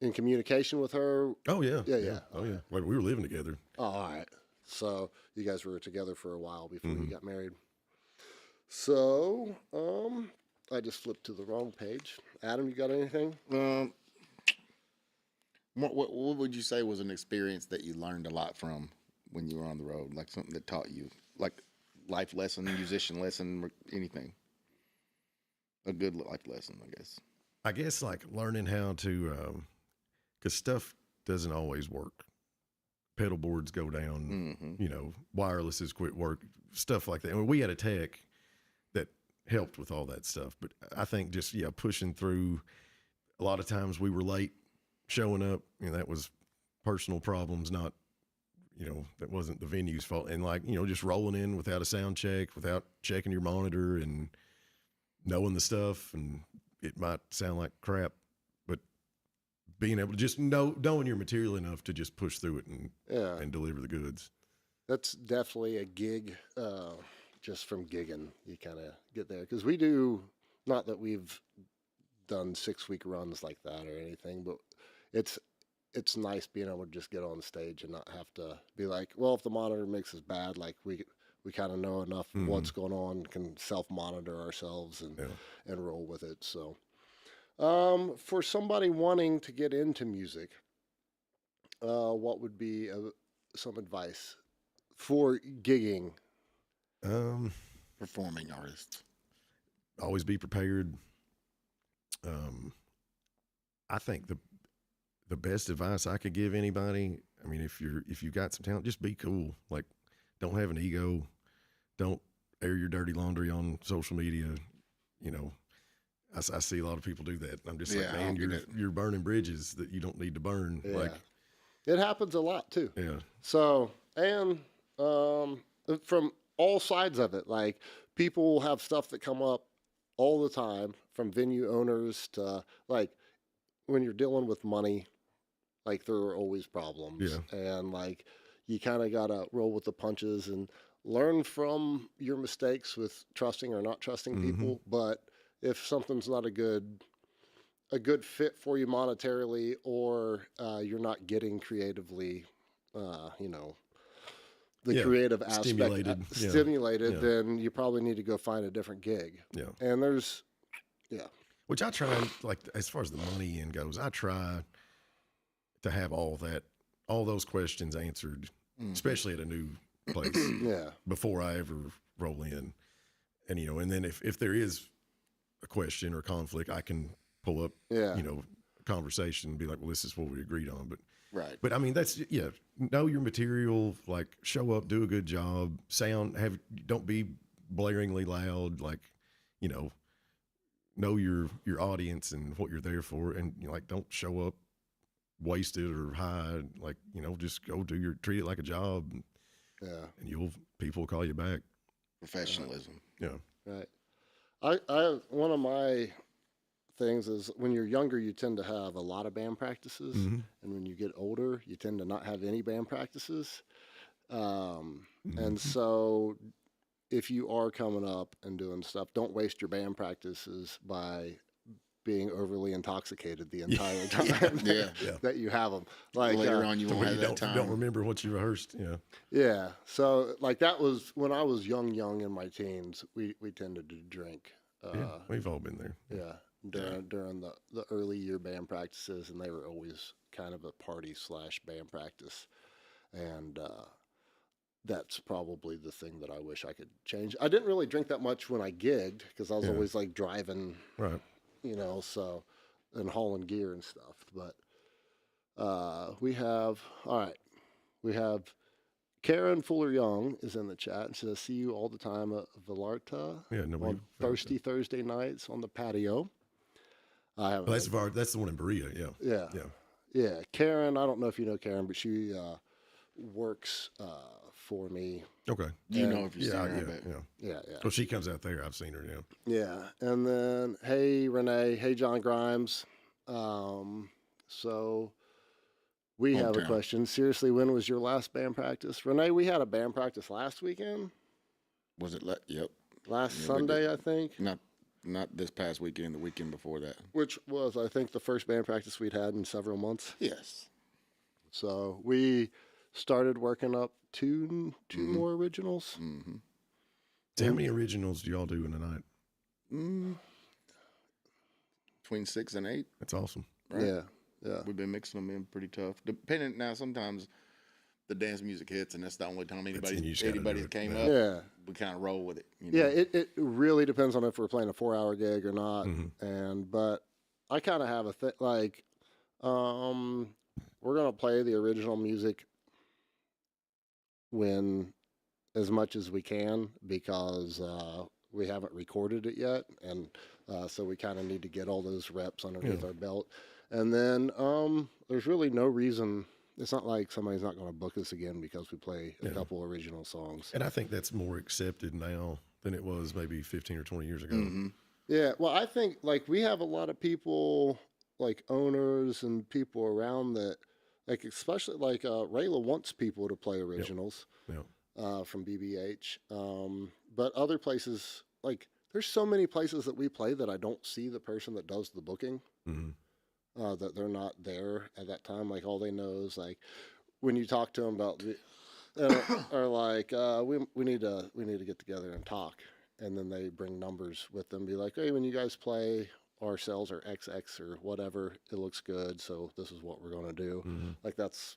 Speaker 1: in communication with her?
Speaker 3: Oh yeah.
Speaker 1: Yeah.
Speaker 3: Oh yeah. Like, we were living together.
Speaker 1: Oh, all right. So you guys were together for a while before
Speaker 3: Mm-hmm.
Speaker 1: you got married. So, I just flipped to the wrong page. Adam, you got anything?
Speaker 2: What would you say was an experience that you learned a lot from when you were on the road? Like something that taught you, like life lesson, musician lesson, or anything? A good life lesson, I guess.
Speaker 3: I guess like learning how to, because stuff doesn't always work. Pedal boards go down, wirelesses quit work, stuff like that. I mean, we had a tech that helped with all that stuff, but I think just, pushing through. A lot of times we were late showing up, that was personal problems, not, that wasn't the venue's fault. And like, just rolling in without a sound check, without checking your monitor and knowing the stuff, and it might sound like crap, but being able to just knowing your material enough to just push through it and deliver the goods.
Speaker 1: That's definitely a gig. Just from gigging, you kind of get there. Because we do, not that we've done 6-week runs like that or anything, but it's nice being able to just get on stage and not have to be like, well, if the monitor mix is bad, like we kind of know enough what's going on, can self-monitor ourselves and roll with it. So for somebody wanting to get into music, what would be some advice for gigging?
Speaker 2: Performing artist.
Speaker 3: Always be prepared. I think the best advice I could give anybody, I mean, if you got some talent, just be cool. Like, don't have an ego. Don't air your dirty laundry on social media. I see a lot of people do that. I'm just like,
Speaker 2: Yeah, I
Speaker 3: man,
Speaker 2: don't get
Speaker 3: you're burning bridges that you don't need to burn.
Speaker 1: Yeah.
Speaker 3: Like,
Speaker 1: It happens a lot too.
Speaker 3: yeah.
Speaker 1: So, and from all sides of it, like, people have stuff that come up all the time, from venue owners to, like, when you're dealing with money, like, there are always problems.
Speaker 3: Yeah.
Speaker 1: And like, you kind of got to roll with the punches and learn from your mistakes with trusting or not trusting people. But if something's not a good fit for you monetarily, or you're not getting creatively, the creative aspect
Speaker 3: Stimulated.
Speaker 1: then you probably need to go find a different gig.
Speaker 3: Yeah.
Speaker 1: And there's,
Speaker 3: Which I try, like, as far as the money end goes, I try to have all those questions answered, especially at a new place, before I ever roll in. And, and then if there is a question or conflict, I can pull up, a conversation and be like, well, this is what we agreed on.
Speaker 2: Right.
Speaker 3: But I mean, that's, know your material, like, show up, do a good job, don't be blaringly loud, like, know your audience and what you're there for, and like, don't show up wasted or high, like, just go treat it like a job, and people will call you back.
Speaker 2: Professionalism.
Speaker 3: Yeah.
Speaker 1: right. I one of my things is when you're younger, you tend to have a lot of band practices,
Speaker 3: Mm-hmm.
Speaker 1: and when you get older, you tend to not have any band practices. And so, if you are coming up and doing stuff, don't waste your band practices by being overly intoxicated the entire time
Speaker 2: Yeah.
Speaker 1: that you have them. Like
Speaker 2: Later on, you won't have
Speaker 3: You
Speaker 2: that
Speaker 3: don't
Speaker 2: time.
Speaker 3: remember what you rehearsed. Yeah.
Speaker 1: yeah. So like that was when I was young in my teens. We tended to drink.
Speaker 3: Yeah. We've all been there.
Speaker 1: Yeah, during the early year band practices, and they were always kind of a party / band practice, and that's probably the thing that I wish I could change. I didn't really drink that much when I gigged because I was always like driving,
Speaker 3: Right.
Speaker 1: so and hauling gear and stuff. But we have we have Karen Fuller Young is in the chat and says, "See you all the time at Vallarta
Speaker 3: Yeah. No,
Speaker 1: on Thursday nights on the patio." I haven't.
Speaker 3: Well, that's the one in Berea. Yeah.
Speaker 1: Yeah.
Speaker 3: Yeah.
Speaker 1: Yeah. Karen, I don't know if you know Karen, but she works for me.
Speaker 3: Okay.
Speaker 2: You know if you're
Speaker 3: Yeah.
Speaker 2: seeing
Speaker 3: Yeah.
Speaker 2: her, but
Speaker 3: Yeah.
Speaker 1: Yeah.
Speaker 3: Well, she comes out there. I've seen her. Yeah.
Speaker 1: Yeah. And then, hey, Renee. Hey, John Grimes. So we have a
Speaker 2: Hometown.
Speaker 1: question. Seriously, when was your last band practice? Renee, we had a band practice last weekend.
Speaker 2: was it? Yep.
Speaker 1: Last
Speaker 2: Yeah, we
Speaker 1: Sunday,
Speaker 2: did.
Speaker 1: I think.
Speaker 2: Not this past weekend. The weekend before that.
Speaker 1: Which was, I think, the first band practice we'd had in several months.
Speaker 2: Yes.
Speaker 1: So we started working up two more originals.
Speaker 2: Mm-hmm.
Speaker 3: So how many originals do y'all do in a night?
Speaker 2: Between 6 and 8.
Speaker 3: That's awesome.
Speaker 2: Right?
Speaker 1: Yeah.
Speaker 2: We've been mixing them in pretty tough. Depending now, sometimes the dance music hits, and that's the only time
Speaker 3: and you just gotta do
Speaker 2: anybody's
Speaker 3: it.
Speaker 2: came
Speaker 3: Yeah.
Speaker 2: up.
Speaker 1: Yeah.
Speaker 2: We kind of roll with it.
Speaker 1: Yeah, it really depends on if we're playing a 4-hour gig or not.
Speaker 3: Mhm.
Speaker 1: But I kind of have a thing like, we're gonna play the original music when as much as we can because we haven't recorded it yet, and so we kind of need to get all those reps underneath our belt. And then there's really no reason. It's not like somebody's not going to book us again because we play a couple original songs.
Speaker 3: And I think that's more accepted now than it was maybe 15 or 20 years ago.
Speaker 2: Mm-hmm.
Speaker 1: Yeah, well, I think like we have a lot of people, like owners and people around that, like especially like Rayla wants people to play originals from BBH, but other places like there's so many places that we play that I don't see the person that does the booking.
Speaker 3: Mm-hmm.
Speaker 1: That they're not there at that time. Like all they know is like when you talk to them about or like we need to get together and talk, and then they bring numbers with them, be like, hey, when you guys play our sales are XX or whatever, it looks good, so this is what we're going to do. Like that's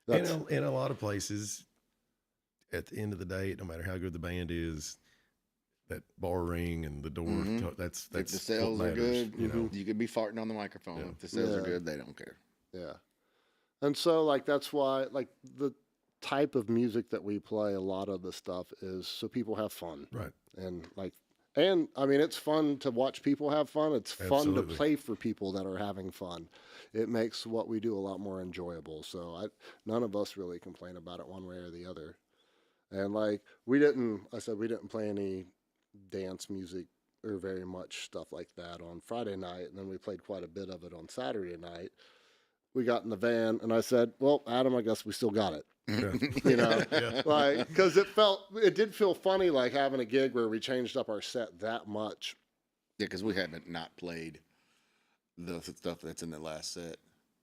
Speaker 3: in a lot of places. At the end of the day, no matter how good the band is, that bar ring and the door, that's
Speaker 2: If the
Speaker 3: what
Speaker 2: sales are
Speaker 3: matters,
Speaker 2: good,
Speaker 3: you know.
Speaker 2: you could be farting on the microphone. If the sales are good, they don't care.
Speaker 1: Yeah. And so like that's why like the type of music that we play, a lot of the stuff is so people have fun.
Speaker 3: Right.
Speaker 1: And I mean it's fun to watch people have fun. It's fun
Speaker 3: Absolutely.
Speaker 1: to play for people that are having fun. It makes what we do a lot more enjoyable. So none of us really complain about it one way or the other. And like we didn't play any dance music or very much stuff like that on Friday night, and then we played quite a bit of it on Saturday night. We got in the van, and I said, "Well, Adam, I guess we still got it." You know, like because it did feel funny, like having a gig where we changed up our set that much.
Speaker 2: Yeah, because we haven't not played the stuff that's in the last set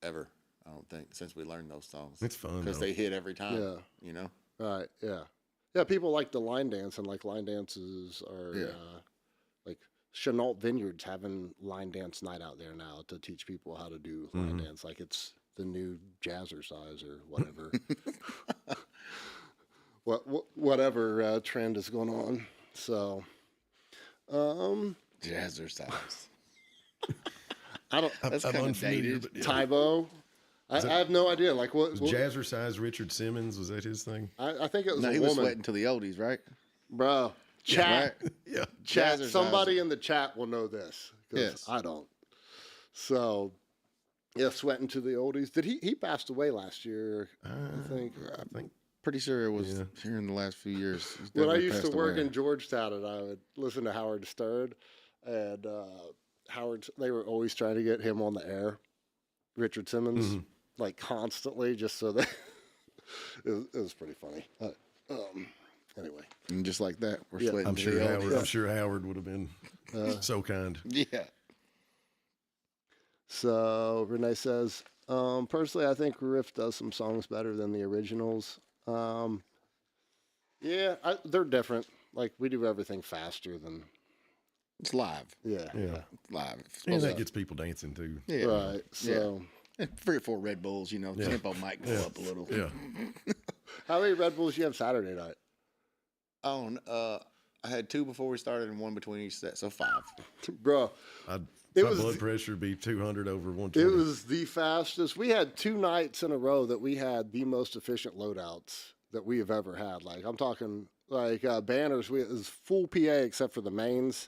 Speaker 2: ever. I don't think since we learned those songs.
Speaker 3: It's fun
Speaker 2: because
Speaker 3: though.
Speaker 2: they hit every time.
Speaker 1: Yeah.
Speaker 2: You know.
Speaker 1: Right? Yeah. Yeah. People like the line dance, and like line dances are like Chenault Vineyard's having line dance night out there now to teach people how to do line dance. Like it's the new jazzercise or whatever. Whatever trend is going on. So,
Speaker 2: Jazzercise.
Speaker 1: I don't.
Speaker 2: That's
Speaker 3: I'm
Speaker 2: kind of
Speaker 3: unfamiliar,
Speaker 2: dated.
Speaker 3: but yeah.
Speaker 1: Tybo. I have no idea. Like what?
Speaker 3: Was Jazzercise Richard Simmons, was that his thing?
Speaker 1: I think it was
Speaker 2: No,
Speaker 1: a
Speaker 2: he was
Speaker 1: woman,
Speaker 2: sweating to the oldies, right?
Speaker 1: bro. Chat.
Speaker 2: Right?
Speaker 3: Yeah.
Speaker 1: Chat.
Speaker 2: Jazzercise.
Speaker 1: Somebody in the chat will know this. 'Cause
Speaker 2: Yes.
Speaker 1: I don't. So, yeah, sweating to the oldies. Did he passed away last year? I think.
Speaker 2: Pretty sure it was here in the last few years. He's
Speaker 1: When I
Speaker 2: definitely
Speaker 1: used to
Speaker 2: passed
Speaker 1: work
Speaker 2: away.
Speaker 1: in Georgetown, and I would listen to Howard Stern, and Howard, they were always trying to get him on the air, Richard Simmons, like constantly, just so that it was pretty funny. Anyway,
Speaker 2: And just like that, we're
Speaker 1: Yeah.
Speaker 2: sweating.
Speaker 3: I'm
Speaker 2: to
Speaker 3: sure
Speaker 2: the
Speaker 3: Howard.
Speaker 2: audience.
Speaker 3: I'm sure Howard would have been so kind.
Speaker 2: Yeah.
Speaker 1: so Renee says, personally, I think Riff does some songs better than the originals. Yeah, they're different. Like, we do everything faster than,
Speaker 2: It's live.
Speaker 1: yeah.
Speaker 2: It's live. It's
Speaker 3: And
Speaker 2: supposed
Speaker 3: that
Speaker 2: to-
Speaker 3: gets people dancing too.
Speaker 2: yeah.
Speaker 1: Right, so,
Speaker 2: And 3 or 4 Red Bulls, you know, tempo might go up a little.
Speaker 3: Yeah.
Speaker 1: how many Red Bulls you have Saturday night?
Speaker 2: I had 2 before we started and 1 between each set, so 5.
Speaker 1: Bro,
Speaker 3: My
Speaker 1: was
Speaker 3: blood
Speaker 1: the-
Speaker 3: pressure would be 200 over
Speaker 1: it
Speaker 3: 120.
Speaker 1: was the fastest. We had 2 nights in a row that we had the most efficient loadouts that we have ever had. Like, I'm talking, like, banners, it was full PA except for the mains.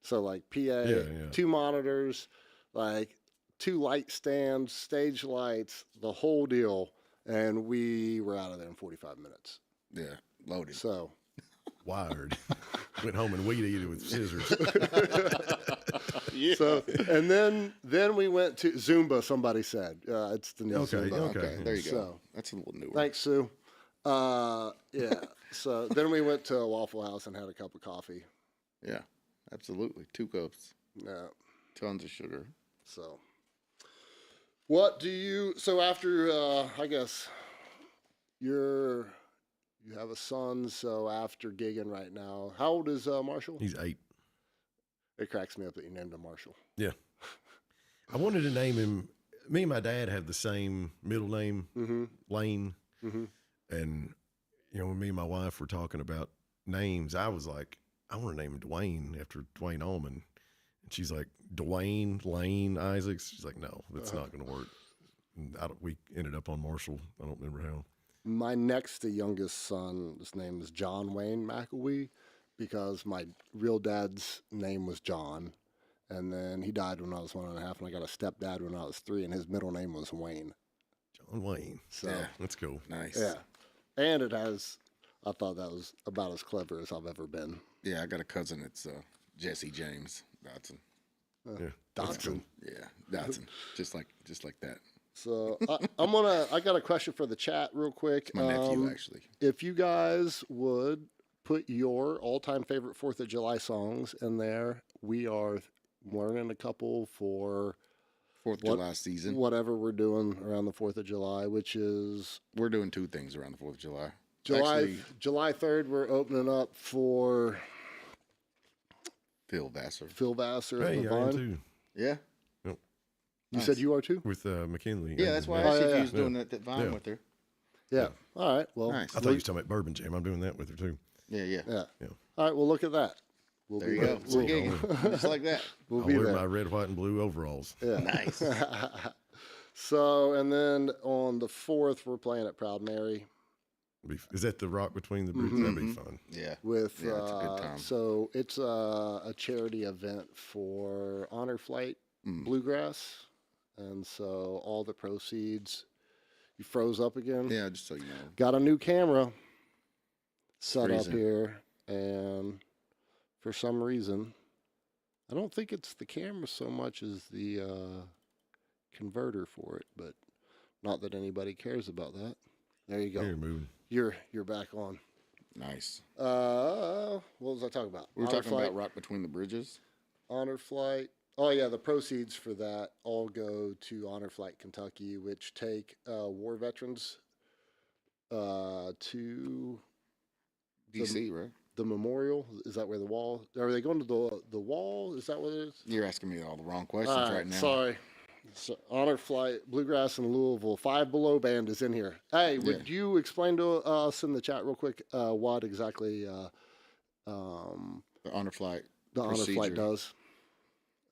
Speaker 1: So, like, PA,
Speaker 3: Yeah.
Speaker 1: 2 monitors, like, 2 light stands, stage lights, the whole deal. And we were out of there in 45 minutes.
Speaker 2: Yeah, loaded.
Speaker 1: So,
Speaker 3: Wired. Went home and weed eated with scissors.
Speaker 2: Yeah.
Speaker 1: so and then we went to Zumba, somebody said. It's the new
Speaker 3: Okay,
Speaker 1: Zumba.
Speaker 3: okay.
Speaker 2: Okay, there you go.
Speaker 1: So-
Speaker 2: That's a little newer.
Speaker 1: Thanks, Sue. Yeah. So then we went to a Waffle House and had a cup of coffee.
Speaker 2: Yeah, absolutely. 2 cups,
Speaker 1: Yeah.
Speaker 2: tons of sugar.
Speaker 1: So, what do you? So after, I guess, you have a son. So after gigging right now, how old is Marshall?
Speaker 3: He's 8.
Speaker 1: It cracks me up that you named him Marshall.
Speaker 3: Yeah. I wanted to name him. Me and my dad have the same middle name, Lane. And, you know, when me and my wife were talking about names, I was like, I want to name him Dwayne after Dwayne Allman. And she's like, Dwayne, Lane, Isaacs. She's like, no, that's not going to work. And we ended up on Marshall. I don't remember how.
Speaker 1: My next to youngest son, his name is John Wayne McElwee, because my real dad's name was John, and then he died when I was 1.5, and I got a stepdad when I was 3, and his middle name was Wayne.
Speaker 3: John Wayne.
Speaker 1: So
Speaker 2: Yeah.
Speaker 3: That's cool.
Speaker 2: Nice.
Speaker 1: yeah, and it has. I thought that was about as clever as I've ever been.
Speaker 2: Yeah, I got a cousin. It's Jesse James Dodson.
Speaker 3: Yeah.
Speaker 1: Dodson.
Speaker 2: Yeah, Dodson. just like that.
Speaker 1: So I got a question for the chat real quick.
Speaker 2: My nephew, actually.
Speaker 1: If you guys would put your all-time favorite 4th of July songs in there, we are learning a couple for
Speaker 2: 4th of July season.
Speaker 1: whatever we're doing around the 4th of July, which is
Speaker 2: We're doing 2 things around the 4th of July.
Speaker 1: July 3rd. We're opening up for
Speaker 2: Phil Vassar.
Speaker 1: Phil Vassar at
Speaker 3: Hey,
Speaker 1: the
Speaker 3: I am
Speaker 1: Vine.
Speaker 3: too.
Speaker 2: Yeah.
Speaker 1: You said you are too?
Speaker 3: With McKinley.
Speaker 2: Yeah, that's why I
Speaker 1: Oh,
Speaker 2: asked you
Speaker 1: yeah,
Speaker 2: if you
Speaker 1: yeah.
Speaker 2: was doing that Vine
Speaker 3: Yeah.
Speaker 2: with her.
Speaker 1: Yeah. All right. Well,
Speaker 2: Nice.
Speaker 3: I thought you was talking about Bourbon Jam. I'm doing that with her too.
Speaker 2: Yeah.
Speaker 1: yeah.
Speaker 3: Yeah.
Speaker 1: All right. Well, look at that. We'll
Speaker 2: There
Speaker 1: be
Speaker 2: you go.
Speaker 1: there.
Speaker 2: We're gigging. Just like that.
Speaker 1: We'll
Speaker 3: I'll
Speaker 1: be
Speaker 3: wear
Speaker 1: there.
Speaker 3: my red, white, and blue overalls.
Speaker 1: Yeah.
Speaker 2: Nice.
Speaker 1: So, and then on the 4th, we're playing at Proud Mary
Speaker 3: Is that the rock between the bridges? That'd be fun.
Speaker 2: Yeah.
Speaker 1: with,
Speaker 2: Yeah, it's a good time.
Speaker 1: so it's a charity event for Honor Flight Bluegrass. And so all the proceeds, you froze up again?
Speaker 2: Yeah, just so you know.
Speaker 1: Got a new camera set up
Speaker 2: Freezing.
Speaker 1: here, and for some reason, I don't think it's the camera so much as the converter for it, but not that anybody cares about that. There you go.
Speaker 3: Here, moving.
Speaker 1: You're back on.
Speaker 2: Nice.
Speaker 1: What was I talking about?
Speaker 2: We were
Speaker 1: Honor
Speaker 2: talking
Speaker 1: Flight,
Speaker 2: about Rock Between the Bridges.
Speaker 1: Honor Flight. Oh yeah, the proceeds for that all go to Honor Flight Kentucky, which take war veterans to
Speaker 2: DC, right?
Speaker 1: the memorial. Is that where the wall? Are they going to the wall? Is that what it is?
Speaker 2: You're asking me all the wrong questions
Speaker 1: All
Speaker 2: right now.
Speaker 1: Sorry. So, Honor Flight Bluegrass in Louisville. 5 Below Band is in here. Hey, would you explain to us in the chat real quick what exactly
Speaker 2: The Honor Flight.
Speaker 1: the Honor Flight
Speaker 2: procedure.
Speaker 1: does?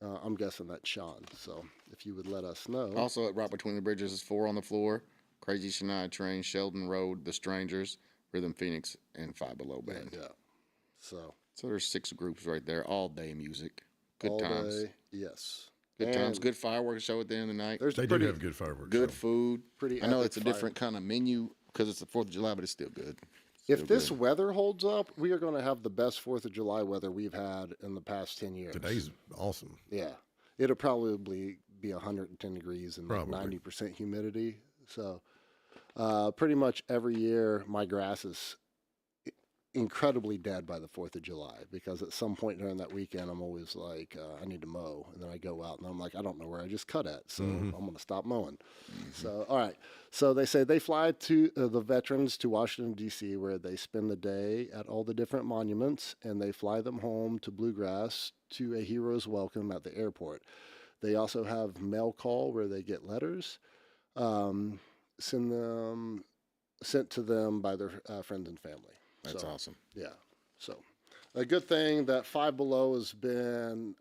Speaker 1: I'm guessing that's Sean. So if you would let us know.
Speaker 2: Also at Rock Between the Bridges is 4 on the Floor, Crazy Shania Train, Sheldon Road, The Strangers, Rhythm Phoenix, and 5 Below Band.
Speaker 1: Yeah. So
Speaker 2: So there's 6 groups right there, all day music. Good
Speaker 1: all
Speaker 2: times.
Speaker 1: day, yes.
Speaker 2: Good times.
Speaker 1: And
Speaker 2: Good fireworks show at the end of the night.
Speaker 1: There's
Speaker 3: They
Speaker 1: a
Speaker 3: do
Speaker 1: pretty
Speaker 3: have good fireworks.
Speaker 2: Good
Speaker 3: show.
Speaker 2: food.
Speaker 1: pretty
Speaker 2: I know
Speaker 1: epic
Speaker 2: it's a
Speaker 1: fire.
Speaker 2: different kind of menu because it's the 4th of July, but it's still good.
Speaker 1: If
Speaker 2: Still
Speaker 1: this
Speaker 2: good.
Speaker 1: weather holds up, we are going to have the best 4th of July weather we've had in the past 10 years.
Speaker 3: Today's awesome.
Speaker 1: Yeah. it'll probably be 110 degrees and like
Speaker 3: Probably.
Speaker 1: 90% humidity. So pretty much every year my grass is incredibly dead by the 4th of July because at some point during that weekend, I'm always like, I need to mow. And then I go out and I'm like, I don't know where I just cut at. So I'm going to stop mowing. So, all right. So they say they fly to the veterans to Washington, D.C., where they spend the day at all the different monuments and they fly them home to Bluegrass to a hero's welcome at the airport. They also have mail call where they get letters send them sent to them by their friends and family.
Speaker 2: That's
Speaker 1: So,
Speaker 2: awesome.
Speaker 1: yeah. So a good thing that Five Below has been,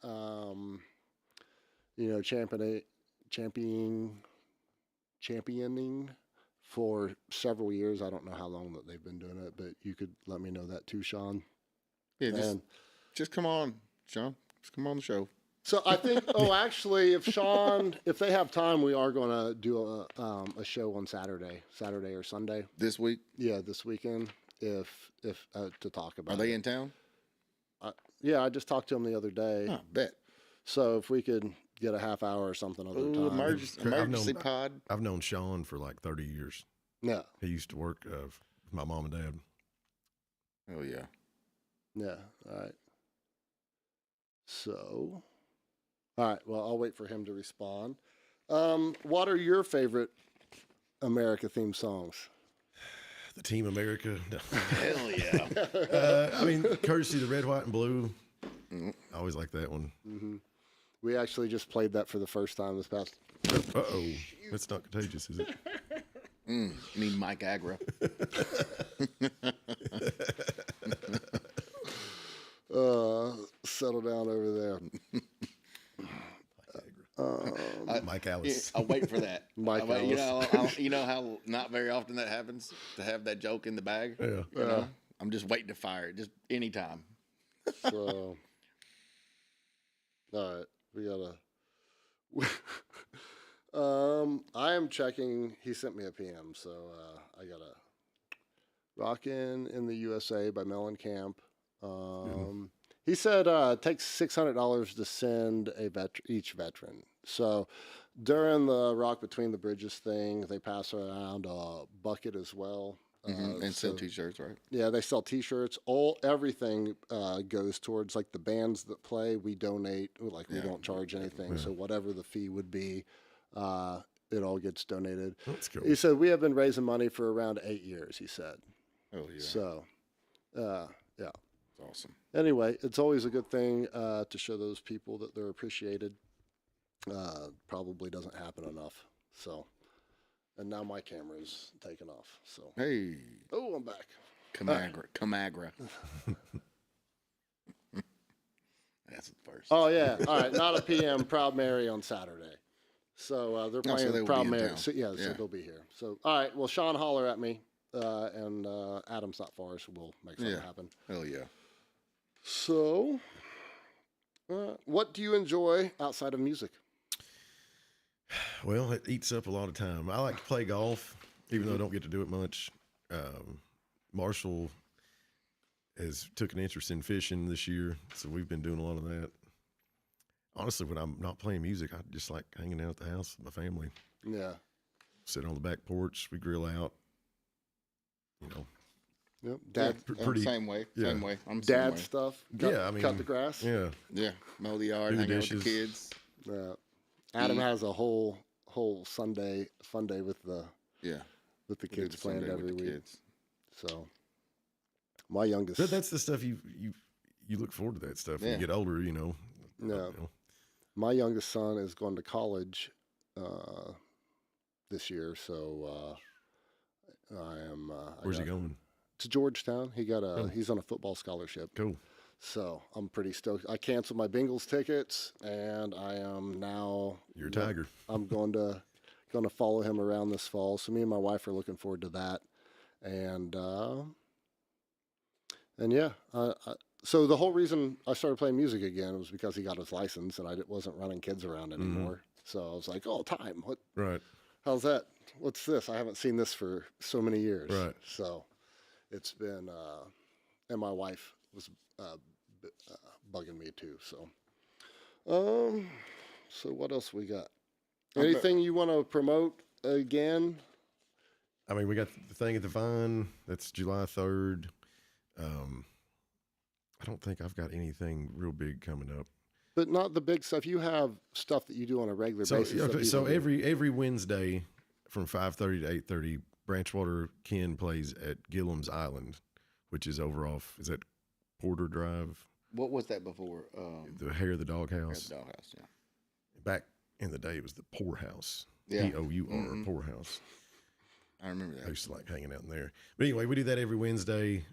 Speaker 1: championing for several years. I don't know how long that they've been doing it, but you could let me know that too, Sean.
Speaker 2: Yeah,
Speaker 1: And
Speaker 2: just come on, Sean. Just come on the show.
Speaker 1: so I think, actually, if they have time, we are going to do a show on Saturday or Sunday.
Speaker 2: This week,
Speaker 1: Yeah, this weekend. If to talk about.
Speaker 2: are they
Speaker 1: it.
Speaker 2: in town?
Speaker 1: Yeah, I just talked to them the other day.
Speaker 2: Oh, bet.
Speaker 1: So if we could get a half hour or something other
Speaker 2: Ooh,
Speaker 1: time.
Speaker 2: emergency pod.
Speaker 3: I've known Sean for like 30 years.
Speaker 1: Yeah,
Speaker 3: He used to work with my mom and dad.
Speaker 2: Oh yeah.
Speaker 1: yeah. All right. So, all right. Well, I'll wait for him to respond. What are your favorite America themed songs?
Speaker 3: The Team America. No.
Speaker 2: Hell yeah.
Speaker 3: I mean, courtesy the Red, White, and Blue. I always like that one.
Speaker 1: We actually just played that for the first time this past.
Speaker 3: Uh-oh. That's not contagious, is it?
Speaker 2: You need Mike Agra.
Speaker 1: Settle down over there.
Speaker 3: Mike Alice.
Speaker 2: I'll wait for that.
Speaker 1: Mike
Speaker 2: I'll wait-
Speaker 1: Alice.
Speaker 2: you know how not very often that happens to have that joke in the bag.
Speaker 3: Yeah.
Speaker 2: You know? I'm just waiting to fire it, just anytime.
Speaker 1: So, all right, we gotta. I am checking. He sent me a PM, so I gotta. Rockin' in the USA by Mellencamp. He said it takes $600 to send each veteran. So during the Rock Between the Bridges thing, they pass around a bucket as well.
Speaker 2: And sell
Speaker 1: so-
Speaker 2: T-shirts, right?
Speaker 1: Yeah, they sell T-shirts. Everything goes towards like the bands that play. We donate. Like we don't charge anything. So whatever the fee would be, it all gets donated.
Speaker 3: That's cool.
Speaker 1: He said we have been raising money for around 8 years. He said.
Speaker 2: Oh yeah.
Speaker 1: So, yeah.
Speaker 2: That's awesome.
Speaker 1: Anyway, it's always a good thing to show those people that they're appreciated. Probably doesn't happen enough. So, and now my camera's taken off. So,
Speaker 2: Hey,
Speaker 1: oh, I'm back.
Speaker 2: Camagra. That's the first.
Speaker 1: Oh yeah, all right. Not a PM. Proud Mary on Saturday. So they're
Speaker 2: so
Speaker 1: playing
Speaker 2: they will
Speaker 1: Proud
Speaker 2: be in
Speaker 1: Mary.
Speaker 2: town.
Speaker 1: So, so
Speaker 2: Yeah.
Speaker 1: they'll be here. So all right. Well, Sean, holler at me, and Adam's not far, so we'll make something happen.
Speaker 2: Hell yeah.
Speaker 1: So, what do you enjoy outside of music?
Speaker 3: Well, it eats up a lot of time. I like to play golf, even though I don't get to do it much. Marshall has took an interest in fishing this year, so we've been doing a lot of that. Honestly, when I'm not playing music, I just like hanging out at the house with my family.
Speaker 1: Yeah.
Speaker 3: Sit on the back porch, we grill out. You know,
Speaker 1: Yep. Dad.
Speaker 3: pretty.
Speaker 2: Same way.
Speaker 3: yeah.
Speaker 2: Same way. I'm the same
Speaker 1: Dad
Speaker 2: way.
Speaker 1: stuff.
Speaker 3: Yeah, I mean,
Speaker 1: cut the grass.
Speaker 3: Yeah,
Speaker 2: Yeah. Mow the yard,
Speaker 3: Do the
Speaker 2: hang out with the
Speaker 3: dishes.
Speaker 2: kids.
Speaker 1: Yeah. Adam has a whole Sunday fun day with the
Speaker 2: Yeah.
Speaker 1: with the
Speaker 2: We do
Speaker 1: kids
Speaker 2: the
Speaker 1: planned
Speaker 2: Sunday
Speaker 1: every
Speaker 2: with the
Speaker 1: week.
Speaker 2: kids.
Speaker 1: So, my youngest.
Speaker 3: but that's the stuff you look forward to that stuff when
Speaker 2: Yeah.
Speaker 3: you get older. You know.
Speaker 1: Yeah.
Speaker 3: You know.
Speaker 1: My youngest son is going to college this year, so I am.
Speaker 3: Where's he going?
Speaker 1: To Georgetown. He's on a football scholarship.
Speaker 3: Cool.
Speaker 1: So I'm pretty stoked. I canceled my Bengals tickets, and I am now.
Speaker 3: You're a Tiger.
Speaker 1: I'm going to follow him around this fall. So me and my wife are looking forward to that, and yeah. So the whole reason I started playing music again was because he got his license, and I wasn't running kids around anymore. So I was like, "Oh, time! What?
Speaker 3: Right.
Speaker 1: How's that? What's this? I haven't seen this for so many years."
Speaker 3: Right.
Speaker 1: So it's been, and my wife was bugging me too. So, So what else we got?
Speaker 2: Okay.
Speaker 1: Anything you want to promote again?
Speaker 3: I mean, we got the thing at the Vine. That's July 3rd. I don't think I've got anything real big coming up.
Speaker 1: But not the big stuff. You have stuff that you do on a regular
Speaker 3: So,
Speaker 1: basis. that
Speaker 3: okay, so
Speaker 1: people do.
Speaker 3: every Wednesday from 5:30 to 8:30, Branchwater Ken plays at Gillum's Island, which is over off, is that Porter Drive?
Speaker 2: What was that before?
Speaker 3: The Hair of the Doghouse.
Speaker 2: The doghouse. Yeah.
Speaker 3: Back in the day, it was the Poorhouse.
Speaker 2: Yeah.
Speaker 3: P-O-U-R, Poorhouse.
Speaker 2: I remember
Speaker 3: I
Speaker 2: that.
Speaker 3: used to like hanging out in there. But anyway, we do that every Wednesday.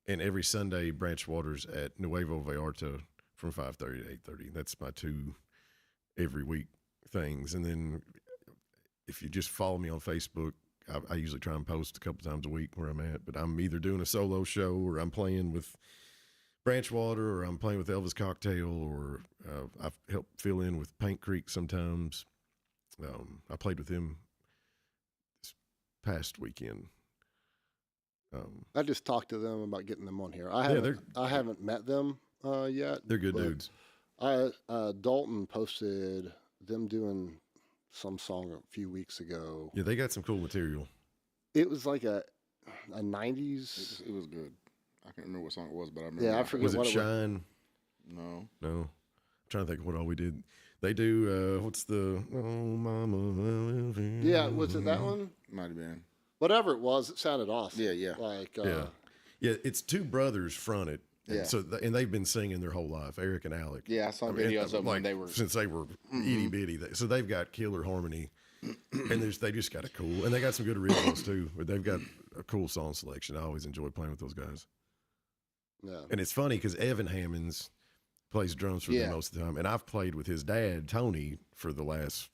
Speaker 3: And every Sunday, Branchwater's at Nuevo Vallarta from 5:30 to 8:30. That's my 2 every week things. And then if you just follow me on Facebook, I usually try and post a couple times a week where I'm at. But I'm either doing a solo show, or I'm playing with Branchwater, or I'm playing with Elvis Cocktail, or I've helped fill in with Paint Creek sometimes. I played with them this past weekend.
Speaker 1: I just talked to them about getting them on here. I haven't met them yet.
Speaker 3: They're good
Speaker 1: but
Speaker 3: dudes.
Speaker 1: Dalton posted them doing some song a few weeks ago.
Speaker 3: Yeah, they got some cool material.
Speaker 1: It was like a 90s.
Speaker 2: It was good. I can't remember what song it was, but I remember.
Speaker 1: Yeah, I forget
Speaker 3: Was it
Speaker 1: what it was.
Speaker 3: Shine?
Speaker 2: No.
Speaker 3: No. I'm trying to think of what all we did. They do, what's the, oh, mama.
Speaker 1: Yeah, was it that one?
Speaker 2: Might have been.
Speaker 1: Whatever it was, it sounded awesome.
Speaker 2: Yeah.
Speaker 1: Like,
Speaker 3: Yeah. Yeah, it's 2 brothers fronted. And
Speaker 2: Yeah.
Speaker 3: so, and they've been singing their whole life, Eric and Alec.
Speaker 2: Yeah, I saw
Speaker 3: I mean,
Speaker 2: videos of them when
Speaker 3: like,
Speaker 2: they were.
Speaker 3: since they were itty bitty. So they've got killer harmony, and they just got a cool, and they got some good originals too. But they've got a cool song selection. I always enjoy playing with those guys.
Speaker 1: Yeah.
Speaker 3: And it's funny because Evan Hammonds plays drums for them most of the time, and I've played with his dad Tony for the last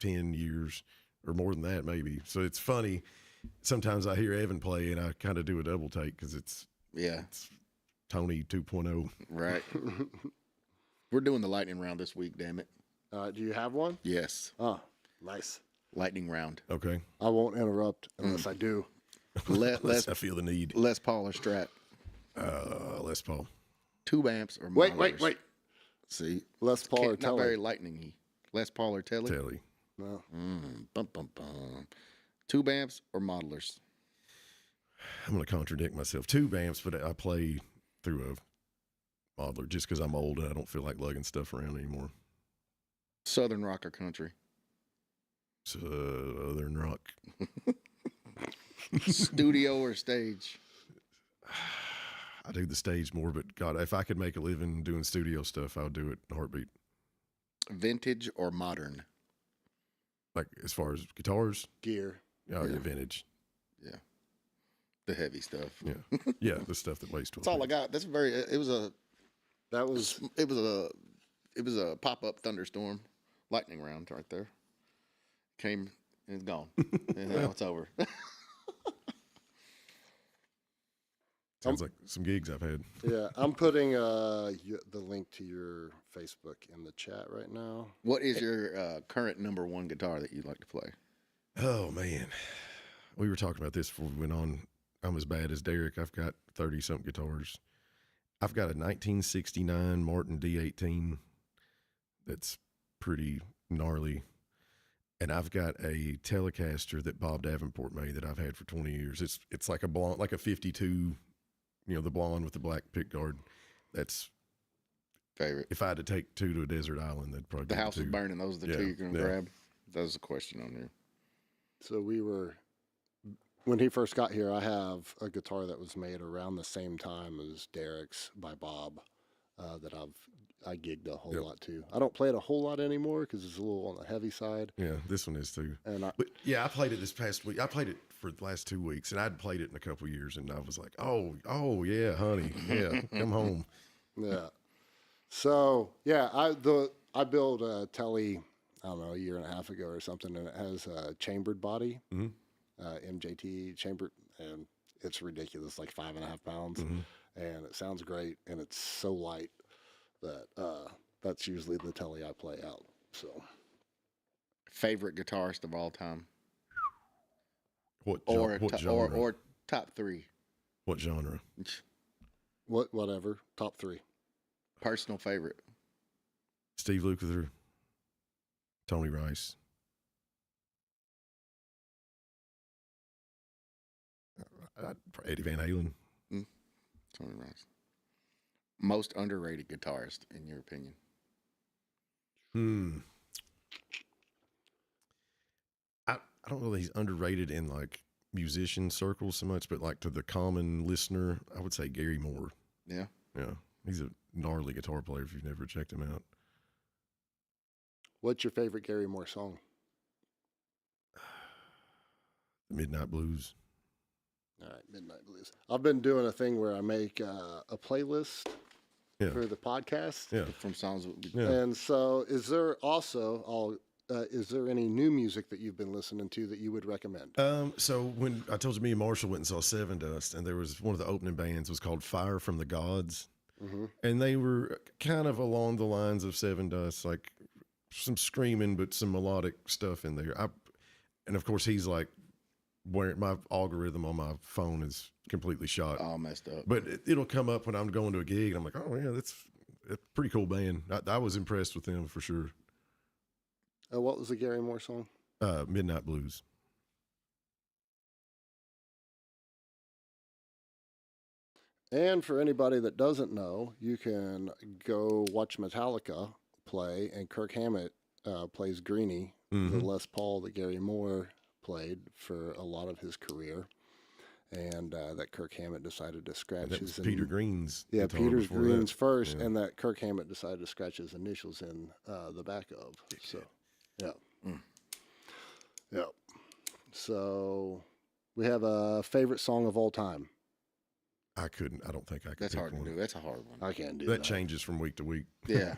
Speaker 3: 10 years or more than that maybe. So it's funny. Sometimes I hear Evan play, and I kind of do a double take because it's Tony 2.0.
Speaker 2: Right. We're doing the lightning round this week, damn it.
Speaker 1: Do you have one?
Speaker 2: Yes.
Speaker 1: Oh, nice.
Speaker 2: Lightning round.
Speaker 3: Okay.
Speaker 1: I won't interrupt unless I do.
Speaker 2: Les
Speaker 3: I feel the need.
Speaker 2: Les Paul or Strat.
Speaker 3: Les Paul.
Speaker 2: Tube amps or
Speaker 1: Wait.
Speaker 2: modelers? See?
Speaker 1: Les Paul or
Speaker 2: Not
Speaker 1: Telly?
Speaker 2: very lightning-y. Les Paul or Telly?
Speaker 3: Telly.
Speaker 1: No.
Speaker 2: Bum, bum, bum. Tube amps or modelers?
Speaker 3: I'm going to contradict myself. 2 amps, but I play through a modeler just because I'm old and I don't feel like lugging stuff around anymore.
Speaker 2: Southern rock or country?
Speaker 3: Southern rock.
Speaker 2: Studio or stage?
Speaker 3: I do the stage more, but God, if I could make a living doing studio stuff, I would do it in a heartbeat.
Speaker 2: Vintage or modern?
Speaker 3: Like as far as guitars,
Speaker 1: Gear.
Speaker 3: yeah. Vintage.
Speaker 2: Yeah. The heavy stuff.
Speaker 3: Yeah, yeah, the stuff that weighs 12.
Speaker 2: That's all I got. That's very. It was a pop-up thunderstorm, lightning round right there. Came and it's gone. And now it's over.
Speaker 3: Sounds like some gigs I've had.
Speaker 1: Yeah, I'm putting the link to your Facebook in the chat right now.
Speaker 2: What is your current number 1 guitar that you'd like to play?
Speaker 3: Oh man, we were talking about this before we went on. I'm as bad as Derek. I've got 30-something guitars. I've got a 1969 Martin D18 that's pretty gnarly. And I've got a Telecaster that Bob Davenport made that I've had for 20 years. It's like a blonde, like a 52, the blonde with the black pickguard. That's
Speaker 2: Favorite.
Speaker 3: if I had to take 2 to a desert island, that'd probably
Speaker 2: The
Speaker 3: be
Speaker 2: house is
Speaker 3: 2.
Speaker 2: burning. Those are the 2 you're going to grab. That was the question on there.
Speaker 1: So when he first got here, I have a guitar that was made around the same time as Derek's by Bob that I gigged a whole lot too. I don't play it a whole lot anymore because it's a little on the heavy side.
Speaker 3: Yeah, this one is too.
Speaker 1: And
Speaker 3: But yeah, I played it this past week. I played it for the last 2 weeks, and I'd played it in a couple of years, and I was like, oh yeah, honey, yeah, come home.
Speaker 1: yeah. So yeah, I built a Telly, I don't know, a year and a half ago or something, and it has a chambered body, MJT chambered, and it's ridiculous, like 5.5 pounds, and it sounds great, and it's so light that that's usually the Telly I play out. So
Speaker 2: Favorite guitarist of all time?
Speaker 3: What
Speaker 2: Or
Speaker 3: genre?
Speaker 2: or top 3?
Speaker 3: What genre?
Speaker 1: whatever, top 3.
Speaker 2: Personal favorite?
Speaker 3: Steve Lukather, Tony Rice. Eddie Van Halen.
Speaker 2: Tony Rice. Most underrated guitarist, in your opinion?
Speaker 3: I don't know that he's underrated in like musician circles so much, but like to the common listener, I would say Gary Moore.
Speaker 2: Yeah.
Speaker 3: Yeah. He's a gnarly guitar player if you've never checked him out.
Speaker 1: What's your favorite Gary Moore song?
Speaker 3: The Midnight Blues.
Speaker 1: All right, Midnight Blues. I've been doing a thing where I make a playlist for the podcast.
Speaker 3: Yeah.
Speaker 2: From songs.
Speaker 1: And so, is there also is there any new music that you've been listening to that you would recommend?
Speaker 3: So when I told you me and Marshall went and saw Seven Dust, and there was one of the opening bands was called Fire from the Gods, and they were kind of along the lines of Seven Dust, like some screaming but some melodic stuff in there. And of course he's like, where my algorithm on my phone is completely shot,
Speaker 2: All messed up.
Speaker 3: but it'll come up when I'm going to a gig, and I'm like, oh yeah, that's a pretty cool band. I was impressed with them for sure.
Speaker 1: What was the Gary Moore song?
Speaker 3: Midnight Blues.
Speaker 1: And for anybody that doesn't know, you can go watch Metallica play, and Kirk Hammett plays Greenie, the Les Paul that Gary Moore played for a lot of his career, and that Kirk Hammett decided to scratch
Speaker 3: That
Speaker 1: his
Speaker 3: was Peter Green's.
Speaker 1: yeah,
Speaker 3: guitar
Speaker 1: Peter
Speaker 3: before
Speaker 1: Green's
Speaker 3: that.
Speaker 1: first,
Speaker 3: Yeah.
Speaker 1: and that Kirk Hammett decided to scratch his initials in the back of. So, yeah, yeah. So we have a favorite song of all time.
Speaker 3: I don't think I could.
Speaker 2: That's
Speaker 3: pick
Speaker 2: hard to
Speaker 3: one.
Speaker 2: do. That's a hard one.
Speaker 1: I can't do
Speaker 3: That
Speaker 1: that.
Speaker 3: changes from week to week.
Speaker 2: Yeah.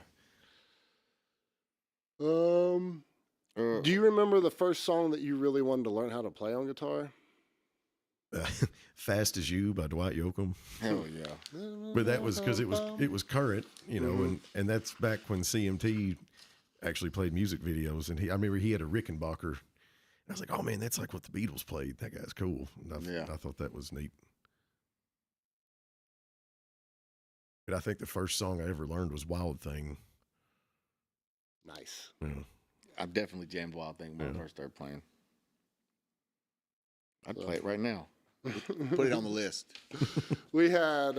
Speaker 1: Do you remember the first song that you really wanted to learn how to play on guitar?
Speaker 3: Fast as You by Dwight Yoakam.
Speaker 2: Hell yeah.
Speaker 3: But that was because it was current, you know, and that's back when CMT actually played music videos, and I remember he had a Rickenbacker. I was like, oh man, that's like what the Beatles played. That guy's cool. And I thought that was neat. But I think the first song I ever learned was Wild Thing.
Speaker 1: Nice.
Speaker 3: Yeah.
Speaker 2: I definitely jammed Wild Thing when I first started playing. I'd play it right now. Put it on the list.
Speaker 1: We had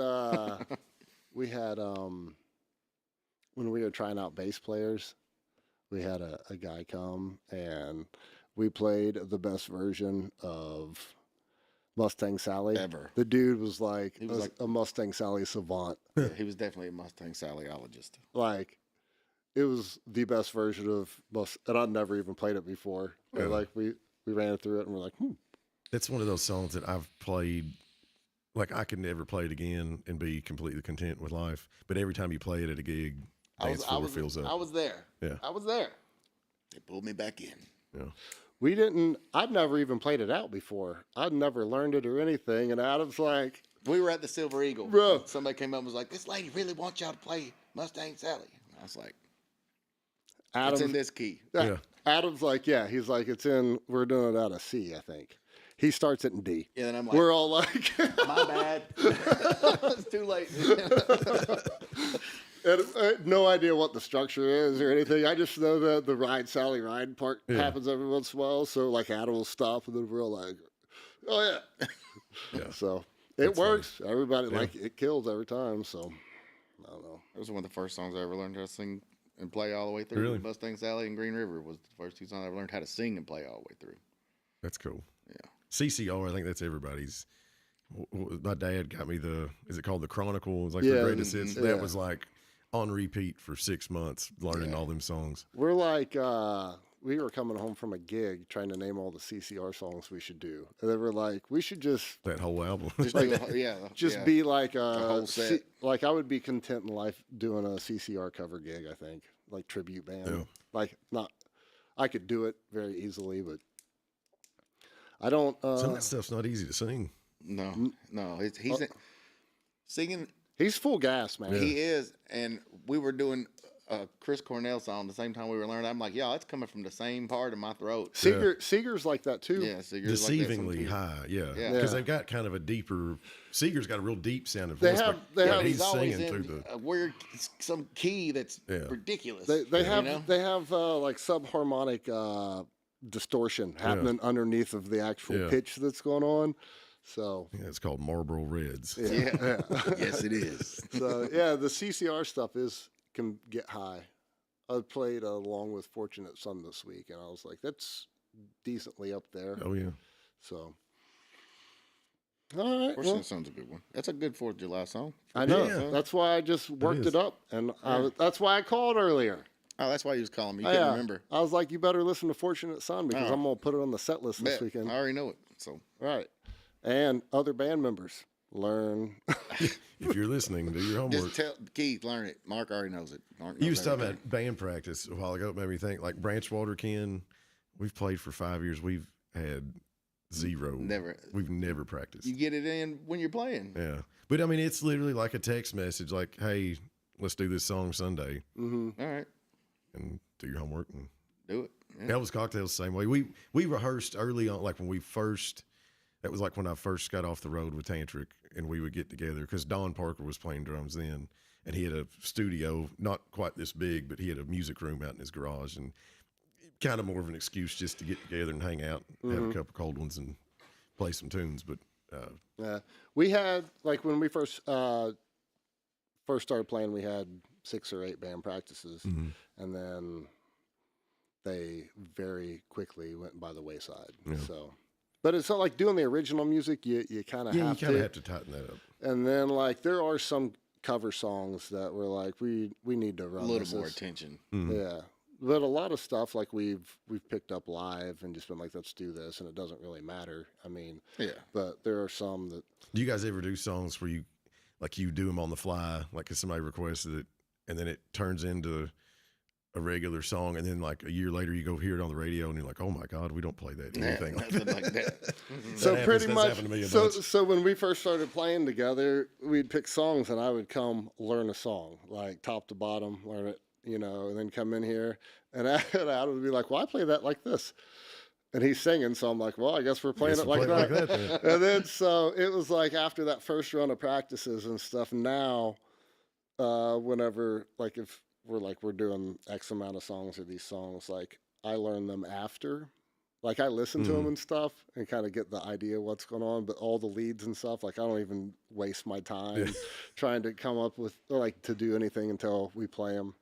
Speaker 1: when we were trying out bass players, we had a guy come, and we played the best version of Mustang Sally
Speaker 2: Ever.
Speaker 1: The dude was like
Speaker 2: He was like
Speaker 1: a Mustang Sally savant.
Speaker 2: Yeah, he was definitely a Mustang Sallyologist.
Speaker 1: Like, it was the best version of and I'd never even played it before.
Speaker 3: Yeah.
Speaker 1: And like we ran through it, and we're like,
Speaker 3: That's one of those songs that I've played. Like I could never play it again and be completely content with life. But every time you play it at a gig, dance floor fills up.
Speaker 2: I was there.
Speaker 3: Yeah.
Speaker 2: I was there. They pulled me back in.
Speaker 3: Yeah.
Speaker 1: I'd never even played it out before. I'd never learned it or anything. And Adam's like,
Speaker 2: We were at the Silver Eagle.
Speaker 1: Bro.
Speaker 2: Somebody came up and was like, this lady really wants y'all to play Mustang Sally. And I was like, it's in this key.
Speaker 3: Yeah.
Speaker 1: Adam's like, yeah. He's like, we're doing it out of C, I think. He starts it in D.
Speaker 2: Yeah, and I'm like,
Speaker 1: We're all like,
Speaker 2: my bad. It's too late.
Speaker 1: and I had no idea what the structure is or anything. I just know that the Ride Sally Ride part happens every once in a while. So like Adam will stop, and then we're all like, oh yeah.
Speaker 3: Yeah.
Speaker 1: So it works. Everybody like it kills every time. So I don't know.
Speaker 2: It was one of the first songs I ever learned how to sing and play all the way through.
Speaker 3: Really?
Speaker 2: Mustang Sally and Green River was the first two songs I ever learned how to sing and play all the way through.
Speaker 3: That's cool.
Speaker 2: Yeah.
Speaker 3: CCR, I think that's everybody's. My dad got me is it called the Chronicle? It was like
Speaker 1: Yeah,
Speaker 3: the greatest hits.
Speaker 1: yeah.
Speaker 3: That was like on repeat for 6 months, learning all them songs.
Speaker 1: We're like, we were coming home from a gig trying to name all the CCR songs we should do. And they were like, we should just
Speaker 3: That whole album.
Speaker 1: be like
Speaker 2: whole set.
Speaker 1: like I would be content in life doing a CCR cover gig, I think. Like tribute band.
Speaker 3: Yeah.
Speaker 1: Like I could do it very easily, but I don't
Speaker 3: Some of that stuff's not easy to sing.
Speaker 2: No. He's singing.
Speaker 1: he's full gas, man.
Speaker 2: He is. And we were doing a Chris Cornell song the same time we were learning. I'm like, yeah, it's coming from the same part of my throat.
Speaker 1: Seeger's like that too.
Speaker 2: Yeah, Seeger's like that
Speaker 3: Deceivingly
Speaker 2: sometimes.
Speaker 3: high, yeah,
Speaker 2: Yeah.
Speaker 3: because
Speaker 1: Yeah.
Speaker 3: they've got kind of a deeper. Seeger's got a real deep sounding
Speaker 1: They
Speaker 3: voice.
Speaker 1: have-
Speaker 3: but
Speaker 1: they
Speaker 3: when
Speaker 1: have-
Speaker 3: he's
Speaker 2: always
Speaker 3: singing
Speaker 2: in
Speaker 3: through the.
Speaker 2: a weird, some key that's
Speaker 3: Yeah.
Speaker 2: ridiculous.
Speaker 1: They have
Speaker 2: you know?
Speaker 1: they have like subharmonic distortion happening underneath of the actual
Speaker 3: Yeah.
Speaker 1: pitch that's going on. So
Speaker 3: Yeah, it's called Marlboro Reds.
Speaker 1: yeah.
Speaker 2: Yeah. Yes, it is.
Speaker 1: So yeah, the CCR stuff can get high. I played along with Fortunate Son this week, and I was like, that's decently up there.
Speaker 3: Oh yeah.
Speaker 1: So all right,
Speaker 2: Fortunate
Speaker 1: well,
Speaker 2: Son's a good one. That's a good 4th of July song.
Speaker 1: I know.
Speaker 3: Yeah.
Speaker 1: That's why I just worked
Speaker 3: is.
Speaker 1: it up, and that's why I called earlier.
Speaker 2: Oh, that's why he was calling me. You couldn't remember.
Speaker 1: I was like, you better listen to Fortunate Son because
Speaker 2: Oh.
Speaker 1: I'm gonna put it on the set list this
Speaker 2: Bet.
Speaker 1: weekend.
Speaker 2: I already know it. So
Speaker 1: Right. And other band members learn.
Speaker 3: If you're listening, do your homework.
Speaker 2: just tell Keith, learn it. Mark already knows it. Mark
Speaker 3: You
Speaker 2: knows
Speaker 3: was talking
Speaker 2: everything.
Speaker 3: about band practice a while ago. It made me think like Branchwater Ken. We've played for 5 years. We've had zero.
Speaker 2: Never.
Speaker 3: We've never practiced.
Speaker 2: You get it in when you're playing.
Speaker 3: Yeah. But I mean, it's literally like a text message like, hey, let's do this song Sunday
Speaker 1: Hmm.
Speaker 2: All right,
Speaker 3: and do your homework. And
Speaker 2: do it. Yeah.
Speaker 3: Elvis Cocktail's the same way. We rehearsed early on, like when we first, that was like when I first got off the road with Tantric, and we would get together because Don Parker was playing drums then, and he had a studio, not quite this big, but he had a music room out in his garage, and kind of more of an excuse just to get together and hang out, have a couple cold ones, and play some tunes. But
Speaker 1: Yeah. We had like when we first started playing, we had 6 or 8 band practices, and then they very quickly went by the wayside. So, but it's not like doing the original music. You kind of
Speaker 3: yeah, you
Speaker 1: have
Speaker 3: kind of
Speaker 1: to.
Speaker 3: have to tighten that up.
Speaker 1: And then like there are some cover songs that were like we need to
Speaker 2: A
Speaker 1: run
Speaker 2: little
Speaker 1: this
Speaker 2: more
Speaker 1: as-
Speaker 2: attention.
Speaker 1: Yeah. But a lot of stuff like we've picked up live and just been like, let's do this, and it doesn't really matter. I mean,
Speaker 2: Yeah.
Speaker 1: but there are some that
Speaker 3: Do you guys ever do songs where you do them on the fly, like if somebody requested it, and then it turns into a regular song, and then like a year later you go hear it on the radio, and you're like, oh my God, we don't play that anything like
Speaker 2: Nothing
Speaker 3: that.
Speaker 2: like that.
Speaker 1: So
Speaker 3: happens-
Speaker 1: pretty
Speaker 3: that's
Speaker 1: much.
Speaker 3: happened to me a
Speaker 1: So
Speaker 3: bunch.
Speaker 1: so when we first started playing together, we'd pick songs, and I would come learn a song, like top to bottom, learn it, and then come in here, and Adam would be like, "Well, I play that like this," and he's singing, so I'm like, "Well, I guess we're playing
Speaker 3: Guess
Speaker 1: it
Speaker 3: we'll
Speaker 1: like
Speaker 3: play
Speaker 1: that."
Speaker 3: then.
Speaker 1: And then so it was like after that first run of practices and stuff. Now, whenever like if we're doing X amount of songs or these songs, like I learn them after. Like I listen to them and stuff and kind of get the idea what's going on, but all the leads and stuff, like I don't even waste my time trying to come up with or like to do anything until we play them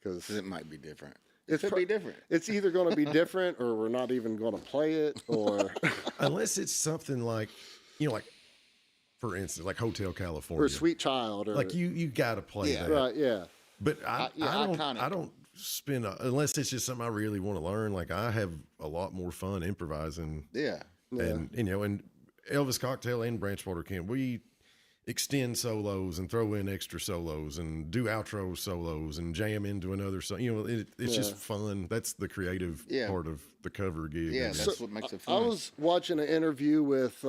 Speaker 1: because
Speaker 2: It might be different.
Speaker 1: it's
Speaker 2: It could be different.
Speaker 1: It's either going to be different or we're not even going to play it or
Speaker 3: Unless it's something like, like for instance, like Hotel California,
Speaker 1: or Sweet Child or
Speaker 3: like you got to play
Speaker 2: Yeah.
Speaker 3: that.
Speaker 1: right, yeah.
Speaker 3: But I
Speaker 2: iconic.
Speaker 3: don't spend unless it's just something I really want to learn. Like I have a lot more fun improvising,
Speaker 2: Yeah.
Speaker 3: and and Elvis Cocktail and Branchwater Ken, we extend solos and throw in extra solos and do outro solos and jam into another song. It's just fun. That's the creative
Speaker 2: Yeah.
Speaker 3: part of the cover gig.
Speaker 2: Yeah,
Speaker 3: and
Speaker 2: that's what makes it
Speaker 1: I
Speaker 2: fun.
Speaker 1: was watching an interview with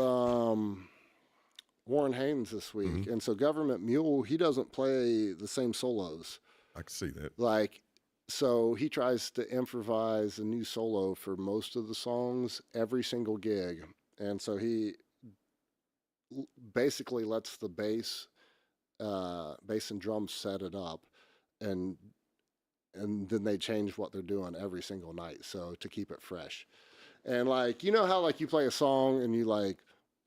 Speaker 1: Warren Haynes this week, and so Government Mule, he doesn't play the same solos.
Speaker 3: I can see that.
Speaker 1: Like, so he tries to improvise a new solo for most of the songs every single gig, and so he basically lets the bass and drums set it up, and then they change what they're doing every single night, so to keep it fresh. And like, how like you play a song and you like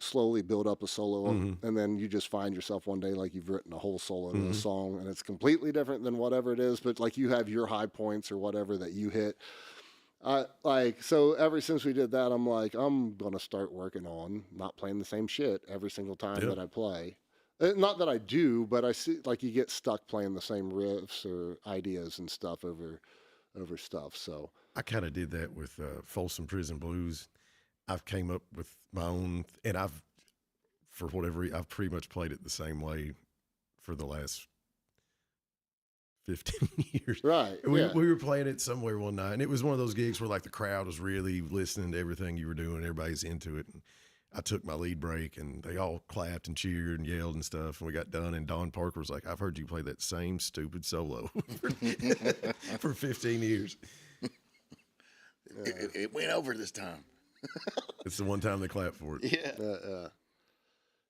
Speaker 1: slowly build up a solo and then you just find yourself one day like you've written a whole solo to a song and it's completely different than whatever it is, but like you have your high points or whatever that you hit. So ever since we did that, I'm like, I'm gonna start working on not playing the same shit every single time that I play. Not that I do, but I see like you get stuck playing the same riffs or ideas and stuff over stuff. So
Speaker 3: I kind of did that with Folsom Prison Blues. I've came up with my own, and I've pretty much played it the same way for the last 15 years.
Speaker 1: right,
Speaker 3: We
Speaker 1: yeah.
Speaker 3: were playing it somewhere one night, and it was one of those gigs where like the crowd was really listening to everything you were doing. Everybody's into it. And I took my lead break, and they all clapped and cheered and yelled and stuff. And we got done, and Don Parker was like, "I've heard you play that same stupid solo for 15 years."
Speaker 2: It went over this time.
Speaker 3: It's the one time they clap for it.
Speaker 2: Yeah.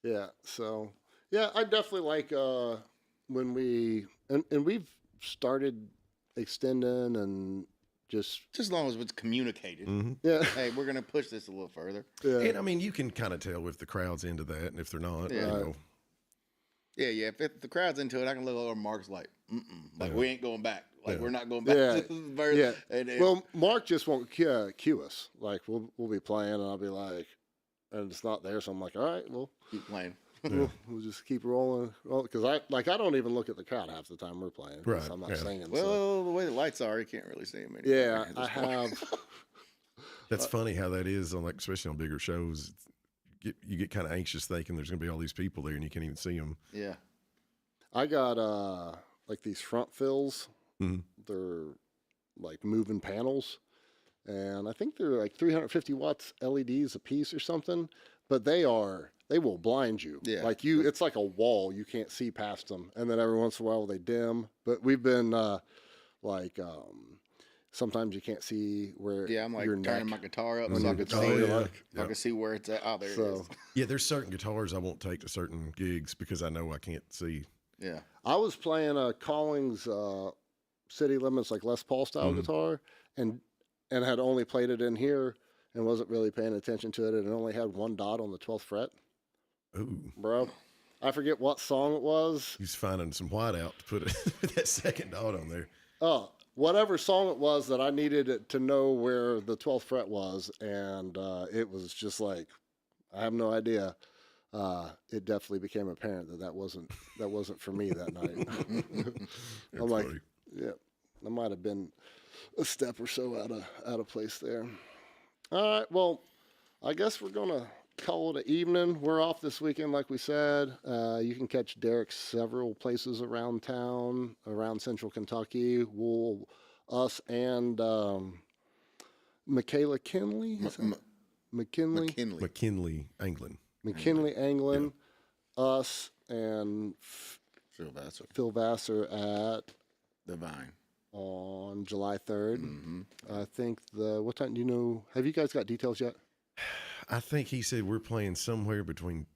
Speaker 1: Yeah. So yeah, I definitely like when we and we've started extending and just
Speaker 2: Just as long as it's communicated.
Speaker 1: yeah.
Speaker 2: Hey, we're gonna push this a little further.
Speaker 1: Yeah.
Speaker 3: And I mean, you can kind of tell if the crowd's into that, and if they're not,
Speaker 2: Yeah.
Speaker 3: you know.
Speaker 2: Yeah. If the crowd's into it, I can look over Mark's like, like
Speaker 3: Yeah.
Speaker 2: we ain't going back. Like
Speaker 3: Yeah.
Speaker 2: we're not going back
Speaker 1: Yeah.
Speaker 2: to the verse.
Speaker 1: Yeah.
Speaker 2: And
Speaker 1: Well, Mark just won't cue us. Like we'll be playing, and I'll be like, and it's not there, so I'm like, all right, well,
Speaker 2: keep playing.
Speaker 1: we'll just keep rolling. Well, because I don't even look at the crowd half the time we're playing. 'Cause
Speaker 3: Right,
Speaker 1: I'm not
Speaker 3: yeah.
Speaker 1: singing. So.
Speaker 2: Well, the way the lights are, you can't really see them anymore.
Speaker 1: Yeah,
Speaker 2: at
Speaker 1: I
Speaker 2: this point.
Speaker 1: have.
Speaker 3: That's funny how that is on, like, especially on bigger shows. You get kind of anxious thinking there's going to be all these people there and you can't even see them.
Speaker 2: Yeah.
Speaker 1: I got like these front fills.
Speaker 3: Mhm.
Speaker 1: They're like moving panels, and I think they're like 350 watts LEDs a piece or something. But they will blind you.
Speaker 2: Yeah.
Speaker 1: Like it's like a wall. You can't see past them. And then every once in a while they dim. But we've been sometimes you can't see where
Speaker 2: Yeah, I'm like
Speaker 1: your
Speaker 2: turning
Speaker 1: neck.
Speaker 2: my guitar up
Speaker 1: on
Speaker 2: so I
Speaker 1: your
Speaker 2: can
Speaker 1: guitar,
Speaker 2: see.
Speaker 1: you're
Speaker 3: yeah.
Speaker 1: like-
Speaker 2: So I can see where it's at. Oh, there it
Speaker 1: So
Speaker 2: is.
Speaker 3: Yeah, there's certain guitars I won't take to certain gigs because I know I can't see.
Speaker 2: Yeah.
Speaker 1: I was playing a Collings City Limits like Les Paul style guitar, and had only played it in here and wasn't really paying attention to it, and it only had one dot on the 12th fret,
Speaker 3: Ooh,
Speaker 1: bro. I forget what song it was.
Speaker 3: he's finding some white out to put that second dot on there.
Speaker 1: Oh, whatever song it was that I needed it to know where the 12th fret was, and it was just like, I have no idea. It definitely became apparent that wasn't for me that night.
Speaker 3: That's
Speaker 1: I'm like,
Speaker 3: funny.
Speaker 1: yeah, I might have been a step or so out of place there. All right, well, I guess we're gonna call it an evening. We're off this weekend, like we said. You can catch Derek several places around town, around Central Kentucky. Us and Michaela Kinley, McKinley,
Speaker 2: McKinley.
Speaker 3: McKinley,
Speaker 1: Anglin, us and
Speaker 2: Phil Vassar.
Speaker 1: Phil Vassar at
Speaker 2: Divine.
Speaker 1: on July 3rd.
Speaker 2: Mm-hmm.
Speaker 1: I think what time do you know? Have you guys got details yet?
Speaker 3: I think he said we're playing somewhere between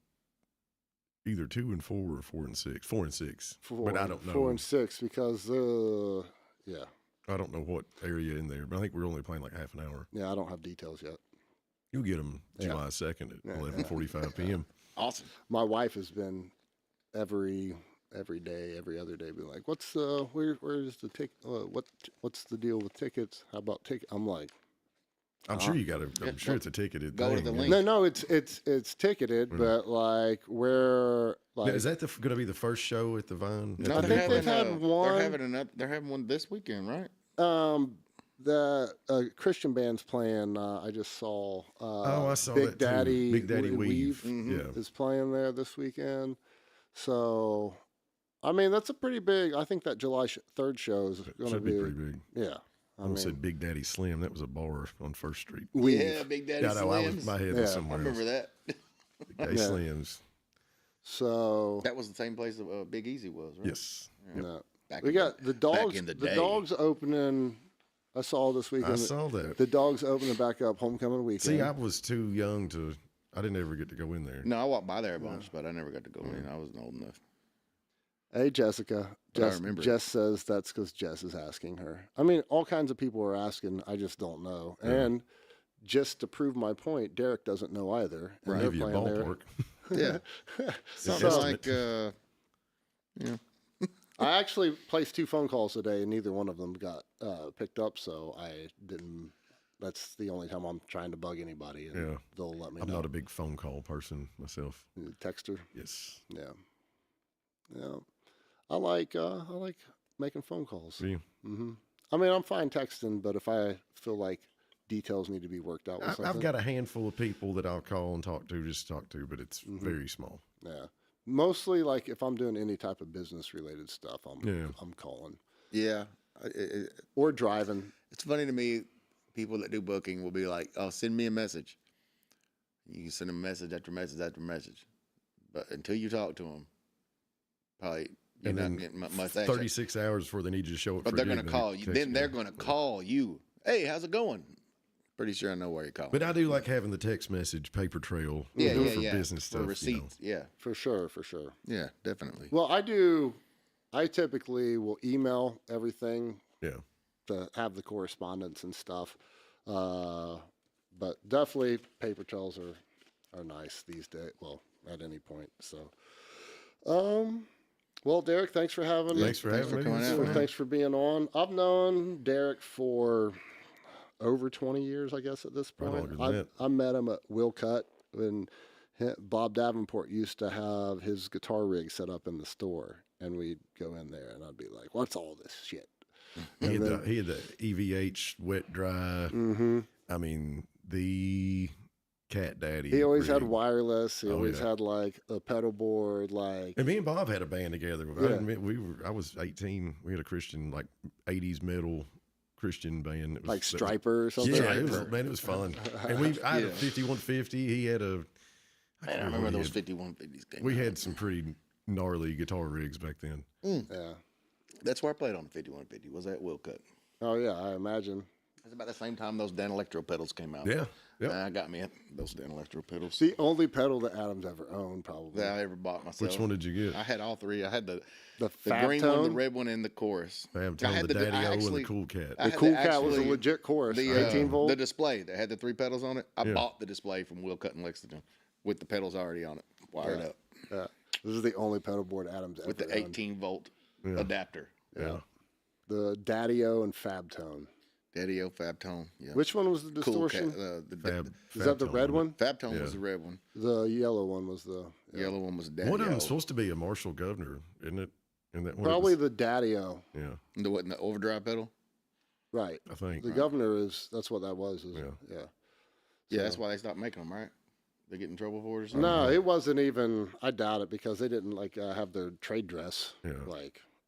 Speaker 3: either 2 and 4 or 4 and 6. 4 and 6. But I don't know.
Speaker 1: 4 and 6 because yeah,
Speaker 3: I don't know what area in there, but I think we're only playing like half an hour.
Speaker 1: yeah, I don't have details yet.
Speaker 3: You'll get them
Speaker 1: Yeah.
Speaker 3: July 2nd at
Speaker 1: Yeah.
Speaker 3: 11:45 p.m.
Speaker 2: Awesome.
Speaker 1: My wife has been every day, every other day, being like, "What's where's the ticket? What's the deal with tickets? How about ticket?" I'm like,
Speaker 3: I'm sure you got to. I'm sure it's a ticketed
Speaker 2: go to
Speaker 3: thing.
Speaker 2: the
Speaker 3: yeah.
Speaker 2: link.
Speaker 1: no, it's ticketed, but like where
Speaker 3: Now,
Speaker 1: like
Speaker 3: is that going to be the first show at the Vine?
Speaker 2: No,
Speaker 3: At the
Speaker 1: think
Speaker 3: new
Speaker 1: they've
Speaker 3: place?
Speaker 1: had one.
Speaker 2: They're having one this weekend, right?
Speaker 1: The Christian band's playing. I just saw.
Speaker 3: I saw
Speaker 1: Big
Speaker 3: that too.
Speaker 1: Daddy.
Speaker 3: Big Daddy Weave.
Speaker 2: Mhm.
Speaker 3: Yeah.
Speaker 1: is playing there this weekend. So, I mean, that's a pretty big. I think that July 3rd show is going to
Speaker 3: Should be pretty big.
Speaker 1: Yeah,
Speaker 3: I almost said Big Daddy Slim. That was a bar on First Street.
Speaker 1: Weave.
Speaker 2: Yeah, Big Daddy
Speaker 3: Yeah, no,
Speaker 2: Slims.
Speaker 3: my head
Speaker 1: Yeah.
Speaker 3: was
Speaker 2: I
Speaker 3: somewhere
Speaker 2: remember
Speaker 3: else.
Speaker 2: that.
Speaker 3: Big Daddy
Speaker 1: Yeah.
Speaker 3: Slims.
Speaker 1: So,
Speaker 2: That was the same place Big Easy was, right?
Speaker 3: Yes.
Speaker 1: no.
Speaker 2: Back
Speaker 1: we
Speaker 2: in
Speaker 1: got
Speaker 2: the-
Speaker 1: the dogs.
Speaker 2: back in the
Speaker 1: The
Speaker 2: day.
Speaker 1: dogs opening. I saw this weekend.
Speaker 3: I saw that.
Speaker 1: The dogs opening back up homecoming weekend.
Speaker 3: See, I was too young to. I didn't ever get to go in there.
Speaker 2: No, I walked by there a bunch, but I never got to go in. I wasn't old enough.
Speaker 1: Hey, Jessica.
Speaker 2: But I remember it.
Speaker 1: Jess says that's because Jess is asking her. I mean, all kinds of people are asking. I just don't know.
Speaker 3: Yeah.
Speaker 1: And just to prove my point, Derek doesn't know either. And
Speaker 3: I'll
Speaker 1: they're
Speaker 3: give you a
Speaker 1: playing there.
Speaker 3: ballpark.
Speaker 2: Yeah. Something
Speaker 3: estimate.
Speaker 2: like,
Speaker 1: I actually placed 2 phone calls today, and neither one of them got picked up. So I didn't. That's the only time I'm trying to bug anybody, and
Speaker 3: Yeah.
Speaker 1: they'll let me
Speaker 3: I'm
Speaker 1: know.
Speaker 3: not a big phone call person myself.
Speaker 1: Texter.
Speaker 3: Yes.
Speaker 1: Yeah. Yeah. I like making phone calls.
Speaker 3: See,
Speaker 1: I mean, I'm fine texting, but if I feel like details need to be worked out with something,
Speaker 3: I've got a handful of people that I'll call and talk to, but it's very small.
Speaker 1: yeah. Mostly like if I'm doing any type of business related stuff, I'm calling
Speaker 2: yeah.
Speaker 1: or driving.
Speaker 2: It's funny to me, people that do booking will be like, "Oh, send me a message." You can send them message after message after message, but until you talk to them, probably you're
Speaker 3: And
Speaker 2: not
Speaker 3: then
Speaker 2: getting much action.
Speaker 3: 36 hours before they need you to show up.
Speaker 2: But
Speaker 3: for
Speaker 2: they're
Speaker 3: a
Speaker 2: going to
Speaker 3: gig,
Speaker 2: call
Speaker 3: they
Speaker 2: you.
Speaker 3: text
Speaker 2: Then they're going to call you. Hey, how's it going? Pretty sure I know where you're calling.
Speaker 3: But I do like having the text message paper trail for business stuff.
Speaker 2: For receipts. Yeah.
Speaker 1: For sure, for sure.
Speaker 2: Yeah, definitely.
Speaker 1: Well, I typically will email everything
Speaker 3: Yeah.
Speaker 1: to have the correspondence and stuff. But definitely paper trails are nice these days. Well, at any point. So, well, Derek, thanks for having
Speaker 3: Thanks for having me.
Speaker 2: coming out, man.
Speaker 1: Thanks for being on. I've known Derek for over 20 years, I guess, at this point.
Speaker 3: longer than that.
Speaker 1: I met him at Will Cut when Bob Davenport used to have his guitar rig set up in the store, and we'd go in there, and I'd be like, "What's all this shit?"
Speaker 3: He had the EVH wet dry. I mean, the Cat Daddy.
Speaker 1: He always had
Speaker 3: rig.
Speaker 1: wireless. He always
Speaker 3: yeah.
Speaker 1: had like a pedal board, like
Speaker 3: And me and Bob had a band together.
Speaker 1: Yeah.
Speaker 3: I was 18. We had a Christian, like 80s metal Christian band. It was,
Speaker 1: like Striper or something.
Speaker 3: Yeah, it was fun. And I had a 5150. He had a.
Speaker 2: Man, I remember those 5150s games.
Speaker 3: We had some pretty gnarly guitar rigs back then.
Speaker 1: Yeah.
Speaker 2: That's where I played on the 5150. Was that Will Cut?
Speaker 1: Oh yeah, I imagine.
Speaker 2: It's about the same time those Dan Electro pedals came out.
Speaker 3: Yeah. Yep.
Speaker 2: I got me those Dan Electro pedals.
Speaker 1: It's the only pedal that Adam's ever owned, probably.
Speaker 2: That I ever bought myself.
Speaker 3: Which one did you get?
Speaker 2: I had all three. I had the
Speaker 1: Fab
Speaker 2: green
Speaker 1: Tone?
Speaker 2: one, the red one, and the chorus.
Speaker 3: Fab
Speaker 2: I
Speaker 3: Tone,
Speaker 2: had
Speaker 3: the
Speaker 2: I
Speaker 3: Daddy-O, and
Speaker 2: actually-
Speaker 3: the Cool Cat.
Speaker 2: I
Speaker 1: The
Speaker 2: had
Speaker 1: Cool
Speaker 2: the
Speaker 1: Cat was a
Speaker 2: actually-
Speaker 1: legit chorus,
Speaker 2: The
Speaker 1: 18 volt.
Speaker 2: the display that had the three pedals on it. I
Speaker 3: Yeah.
Speaker 2: bought the display from Will Cut in Lexington with the pedals already on it, wired up
Speaker 1: Yeah. This is the only pedal board Adam's ever
Speaker 2: with the
Speaker 1: owned.
Speaker 2: 18-volt adapter.
Speaker 3: Yeah.
Speaker 1: The Daddy-O and Fab Tone.
Speaker 2: Daddy-O, Fab Tone. Yeah.
Speaker 1: Which one was the
Speaker 2: Cool
Speaker 1: distortion?
Speaker 2: Cat,
Speaker 1: Is that the red one?
Speaker 2: Fab Tone
Speaker 3: Yeah.
Speaker 2: was the red one.
Speaker 1: The yellow one was the
Speaker 2: Yellow one was Daddy-O.
Speaker 3: One of them is supposed to be a Marshall Governor, isn't it? And that one
Speaker 1: probably the Daddy-O.
Speaker 3: Yeah,
Speaker 2: The overdrive pedal?
Speaker 1: Right.
Speaker 3: I think.
Speaker 1: The governor that's what that was.
Speaker 3: Yeah.
Speaker 1: Yeah.
Speaker 2: Yeah, that's why they stopped making them, right? They get in trouble for it or something?
Speaker 1: No, it wasn't even. I doubt it because they didn't have their trade dress.
Speaker 3: Yeah.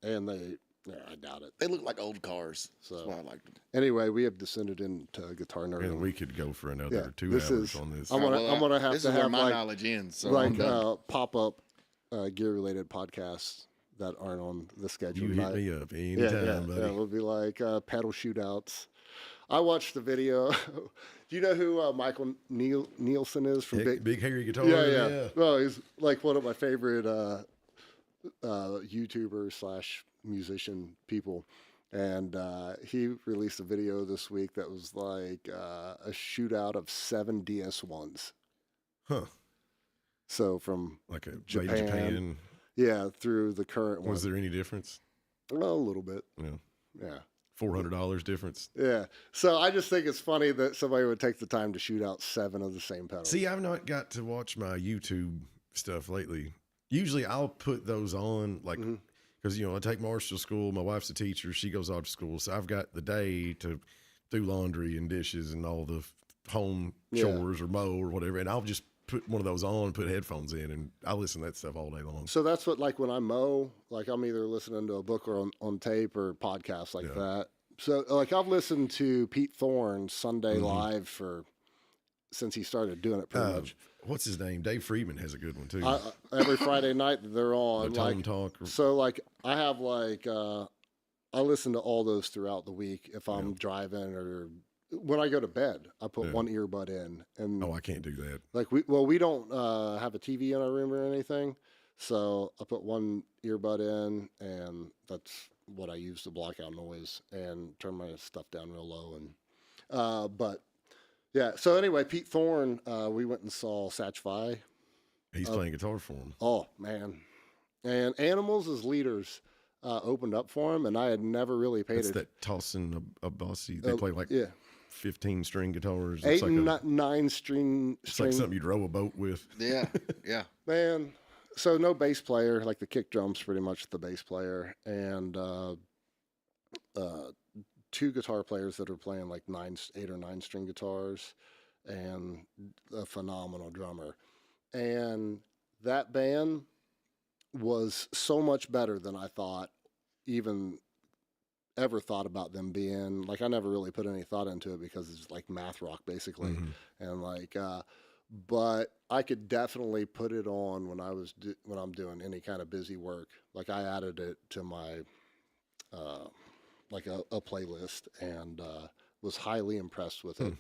Speaker 1: And they. Yeah, I doubt it.
Speaker 2: They look like old cars.
Speaker 1: So-
Speaker 2: That's why I liked them.
Speaker 1: Anyway, we have descended into guitar
Speaker 3: And
Speaker 1: nerdom.
Speaker 3: we could go for another
Speaker 1: Yeah,
Speaker 3: 2
Speaker 1: this
Speaker 3: hours
Speaker 1: is-
Speaker 3: on this.
Speaker 1: I'm gonna have
Speaker 2: this
Speaker 1: to
Speaker 2: is where
Speaker 1: have,
Speaker 2: my
Speaker 1: like-
Speaker 2: knowledge ends. So
Speaker 1: like
Speaker 2: I'm done.
Speaker 1: pop up gear related podcasts that aren't on the schedule.
Speaker 3: You hit
Speaker 1: tonight.
Speaker 3: me up anytime,
Speaker 1: Yeah,
Speaker 3: buddy.
Speaker 1: yeah, it'll be like pedal shootouts. I watched the video. Do you know who Michael Nielsen is from
Speaker 3: Big hairy guitar.
Speaker 1: Yeah. Well, he's like one of my favorite YouTubers / musician people. And he released a video this week that was like a shootout of 7 DS1s.
Speaker 3: Huh.
Speaker 1: So from
Speaker 3: Like a
Speaker 1: Japan.
Speaker 3: Japan.
Speaker 1: yeah through the current one.
Speaker 3: Was there any difference?
Speaker 1: Well, a little bit.
Speaker 3: No.
Speaker 1: Yeah.
Speaker 3: $400 difference.
Speaker 1: Yeah. So I just think it's funny that somebody would take the time to shoot out 7 of the same pedals.
Speaker 3: See, I've not got to watch my YouTube stuff lately. Usually I'll put those on, like, because, I take Marshall to school. My wife's a teacher. She goes off to school. So I've got the day to do laundry and dishes and all the home chores or mow or whatever. And I'll just put one of those on, put headphones in, and I'll listen to that stuff all day long.
Speaker 1: So that's what, like when I mow, like I'm either listening to a book or on tape or podcasts like that. So like I've listened to Pete Thorne's Sunday Live since he started doing it pretty much.
Speaker 3: What's his name? Dave Friedman has a good one too.
Speaker 1: Every Friday night that they're on.
Speaker 3: The Tone Talk.
Speaker 1: So like I have I listen to all those throughout the week if I'm driving or when I go to bed. I put one earbud in and
Speaker 3: Oh, I can't do that.
Speaker 1: like we don't have a TV in our room or anything, so I put one earbud in and that's what I use to block out noise and turn my stuff down real low and but yeah. So anyway, Pete Thorne, we went and saw Satch Fi.
Speaker 3: He's playing guitar for him.
Speaker 1: Oh man, and Animals as Leaders opened up for him, and I had never really paid
Speaker 3: It's
Speaker 1: it.
Speaker 3: that tossing a bossy. They play like 15 string guitars.
Speaker 1: Eight
Speaker 3: It's like
Speaker 1: and nine string.
Speaker 3: it's like something you'd row a boat with.
Speaker 2: Yeah, yeah.
Speaker 1: Man, so no bass player, like the kick drum's pretty much the bass player, and 2 guitar players that are playing like 8 or 9 string guitars, and a phenomenal drummer. And that band was so much better than I thought, even ever thought about them being. Like I never really put any thought into it because it's like math rock basically, and like. but I could definitely put it on when when I'm doing any kind of busy work. Like I added it to my like a playlist and was highly impressed with it.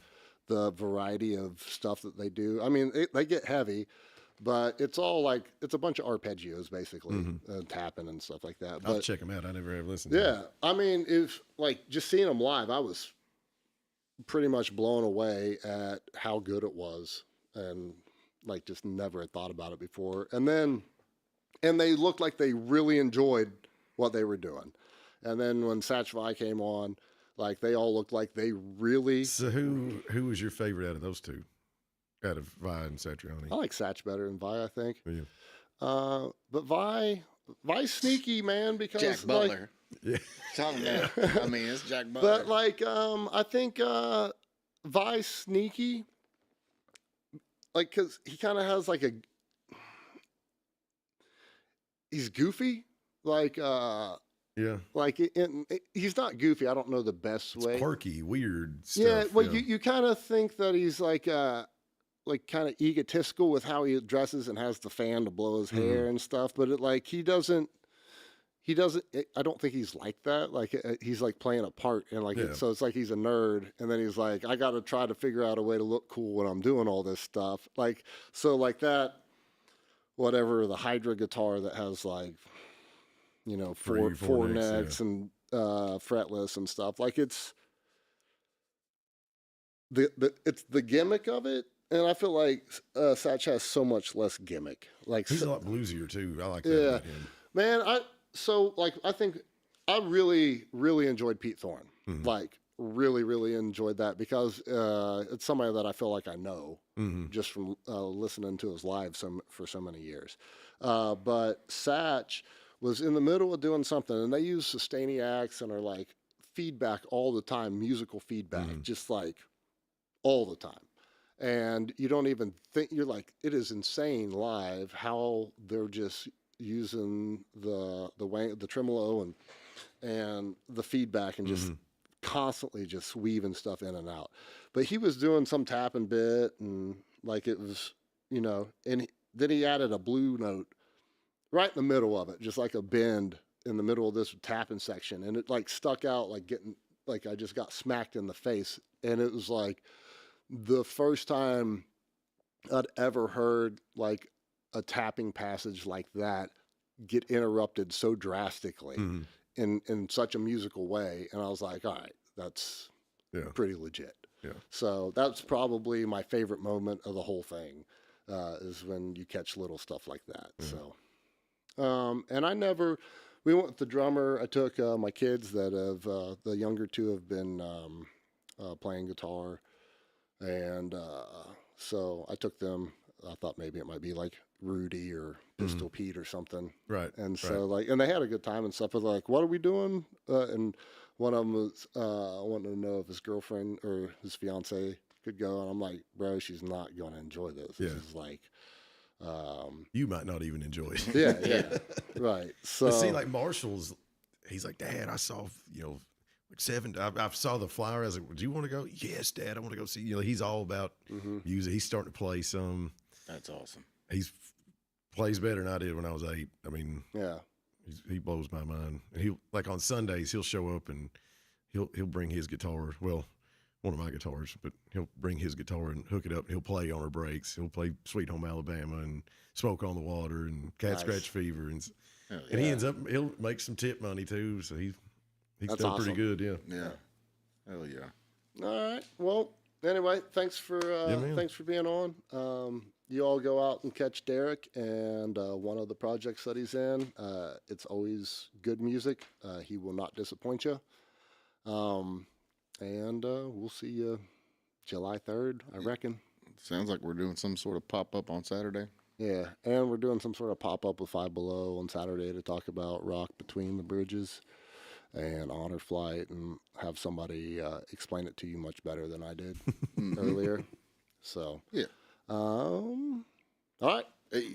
Speaker 1: The variety of stuff that they do. I mean, they get heavy, but it's all like it's a bunch of arpeggios basically, tapping and stuff like that.
Speaker 3: I'll
Speaker 1: But
Speaker 3: check them out. I never have listened to
Speaker 1: yeah,
Speaker 3: them.
Speaker 1: I mean, if like just seeing them live, I was pretty much blown away at how good it was, and like just never had thought about it before. And they looked like they really enjoyed what they were doing. And then when Satch Vi came on, like they all looked like they really.
Speaker 3: So who was your favorite out of those two? Out of Vi and Satriani?
Speaker 1: I like Satch better than Vi, I think.
Speaker 3: Yeah.
Speaker 1: But Vi's sneaky, man, because
Speaker 2: Jack Butler.
Speaker 3: Yeah.
Speaker 2: Tell him that. I mean, it's Jack Butler.
Speaker 1: But like, I think Vi's sneaky, like, cause he kind of has like he's goofy, like,
Speaker 3: Yeah.
Speaker 1: like he's not goofy. I don't know the best way.
Speaker 3: It's quirky, weird stuff.
Speaker 1: Yeah, well, you kind of think that he's like kind of egotistical with how he dresses and has the fan to blow his hair and stuff. But he doesn't. I don't think he's like that. Like he's like playing a part, and like so it's like he's a nerd, and then he's like, I got to try to figure out a way to look cool when I'm doing all this stuff. Like so, like that, whatever the Hydra guitar that has like, you know, four necks and fretless and stuff. Like it's the gimmick of it, and I feel like Satch has so much less gimmick. Like
Speaker 3: he's a lot bluesier too. I like that.
Speaker 1: Yeah,
Speaker 3: about him.
Speaker 1: man. I think I really enjoyed Pete Thorne. Like really enjoyed that because it's somebody that I feel like I know just from listening to his live for so many years. But Satch was in the middle of doing something, and they use sustainiacs and are like feedback all the time, musical feedback, just like all the time. And you don't even think, you're like, it is insane live how they're just using the tremolo and the feedback and just constantly just weaving stuff in and out. But he was doing some tapping bit, and like it was, you know, and then he added a blue note right in the middle of it, just like a bend in the middle of this tapping section, and it like stuck out like getting like I just got smacked in the face. And it was like the first time I'd ever heard like a tapping passage like that get interrupted so drastically in such a musical way. And I was like, all right, that's pretty legit.
Speaker 3: Yeah.
Speaker 1: So that's probably my favorite moment of the whole thing, is when you catch little stuff like that. So, and we went with the drummer. I took my kids that have, the younger two have been playing guitar. And so I took them. I thought maybe it might be like Rudy or Pistol Pete or something.
Speaker 3: Right.
Speaker 1: And so and they had a good time and stuff. But like, what are we doing? And one of them was wanting to know if his girlfriend or his fiance could go. And I'm like, bro, she's not going to enjoy this. This is like,
Speaker 3: you might not even enjoy it.
Speaker 1: yeah, right. So
Speaker 3: But see, like Marshall's, he's like, Dad, I saw, like 7. I saw the flyer. I was like, do you want to go? Yes, Dad, I want to go see. He's all about music. He's starting to play some.
Speaker 2: That's awesome.
Speaker 3: He's plays better than I did when I was 8. I mean,
Speaker 1: yeah.
Speaker 3: he blows my mind. And he'll, like on Sundays, he'll show up and he'll bring his guitar. Well, one of my guitars, but he'll bring his guitar and hook it up. And he'll play on our breaks. He'll play Sweet Home Alabama and Smoke on the Water and Cat Scratch Fever. And he ends up, he'll make some tip money too. So he's
Speaker 1: That's
Speaker 3: done
Speaker 1: awesome.
Speaker 3: pretty good. Yeah.
Speaker 2: Yeah. Hell yeah.
Speaker 1: All right. Well, anyway, thanks for being on. You all go out and catch Derek and one of the projects that he's in. It's always good music. He will not disappoint you. And we'll see you July 3rd, I reckon.
Speaker 2: Sounds like we're doing some sort of pop-up on Saturday.
Speaker 1: Yeah, and we're doing some sort of pop-up with Five Below on Saturday to talk about rock between the bridges and Honor Flight, and have somebody explain it to you much better than I did earlier. So,
Speaker 2: Yeah.
Speaker 1: all right.
Speaker 2: Hey.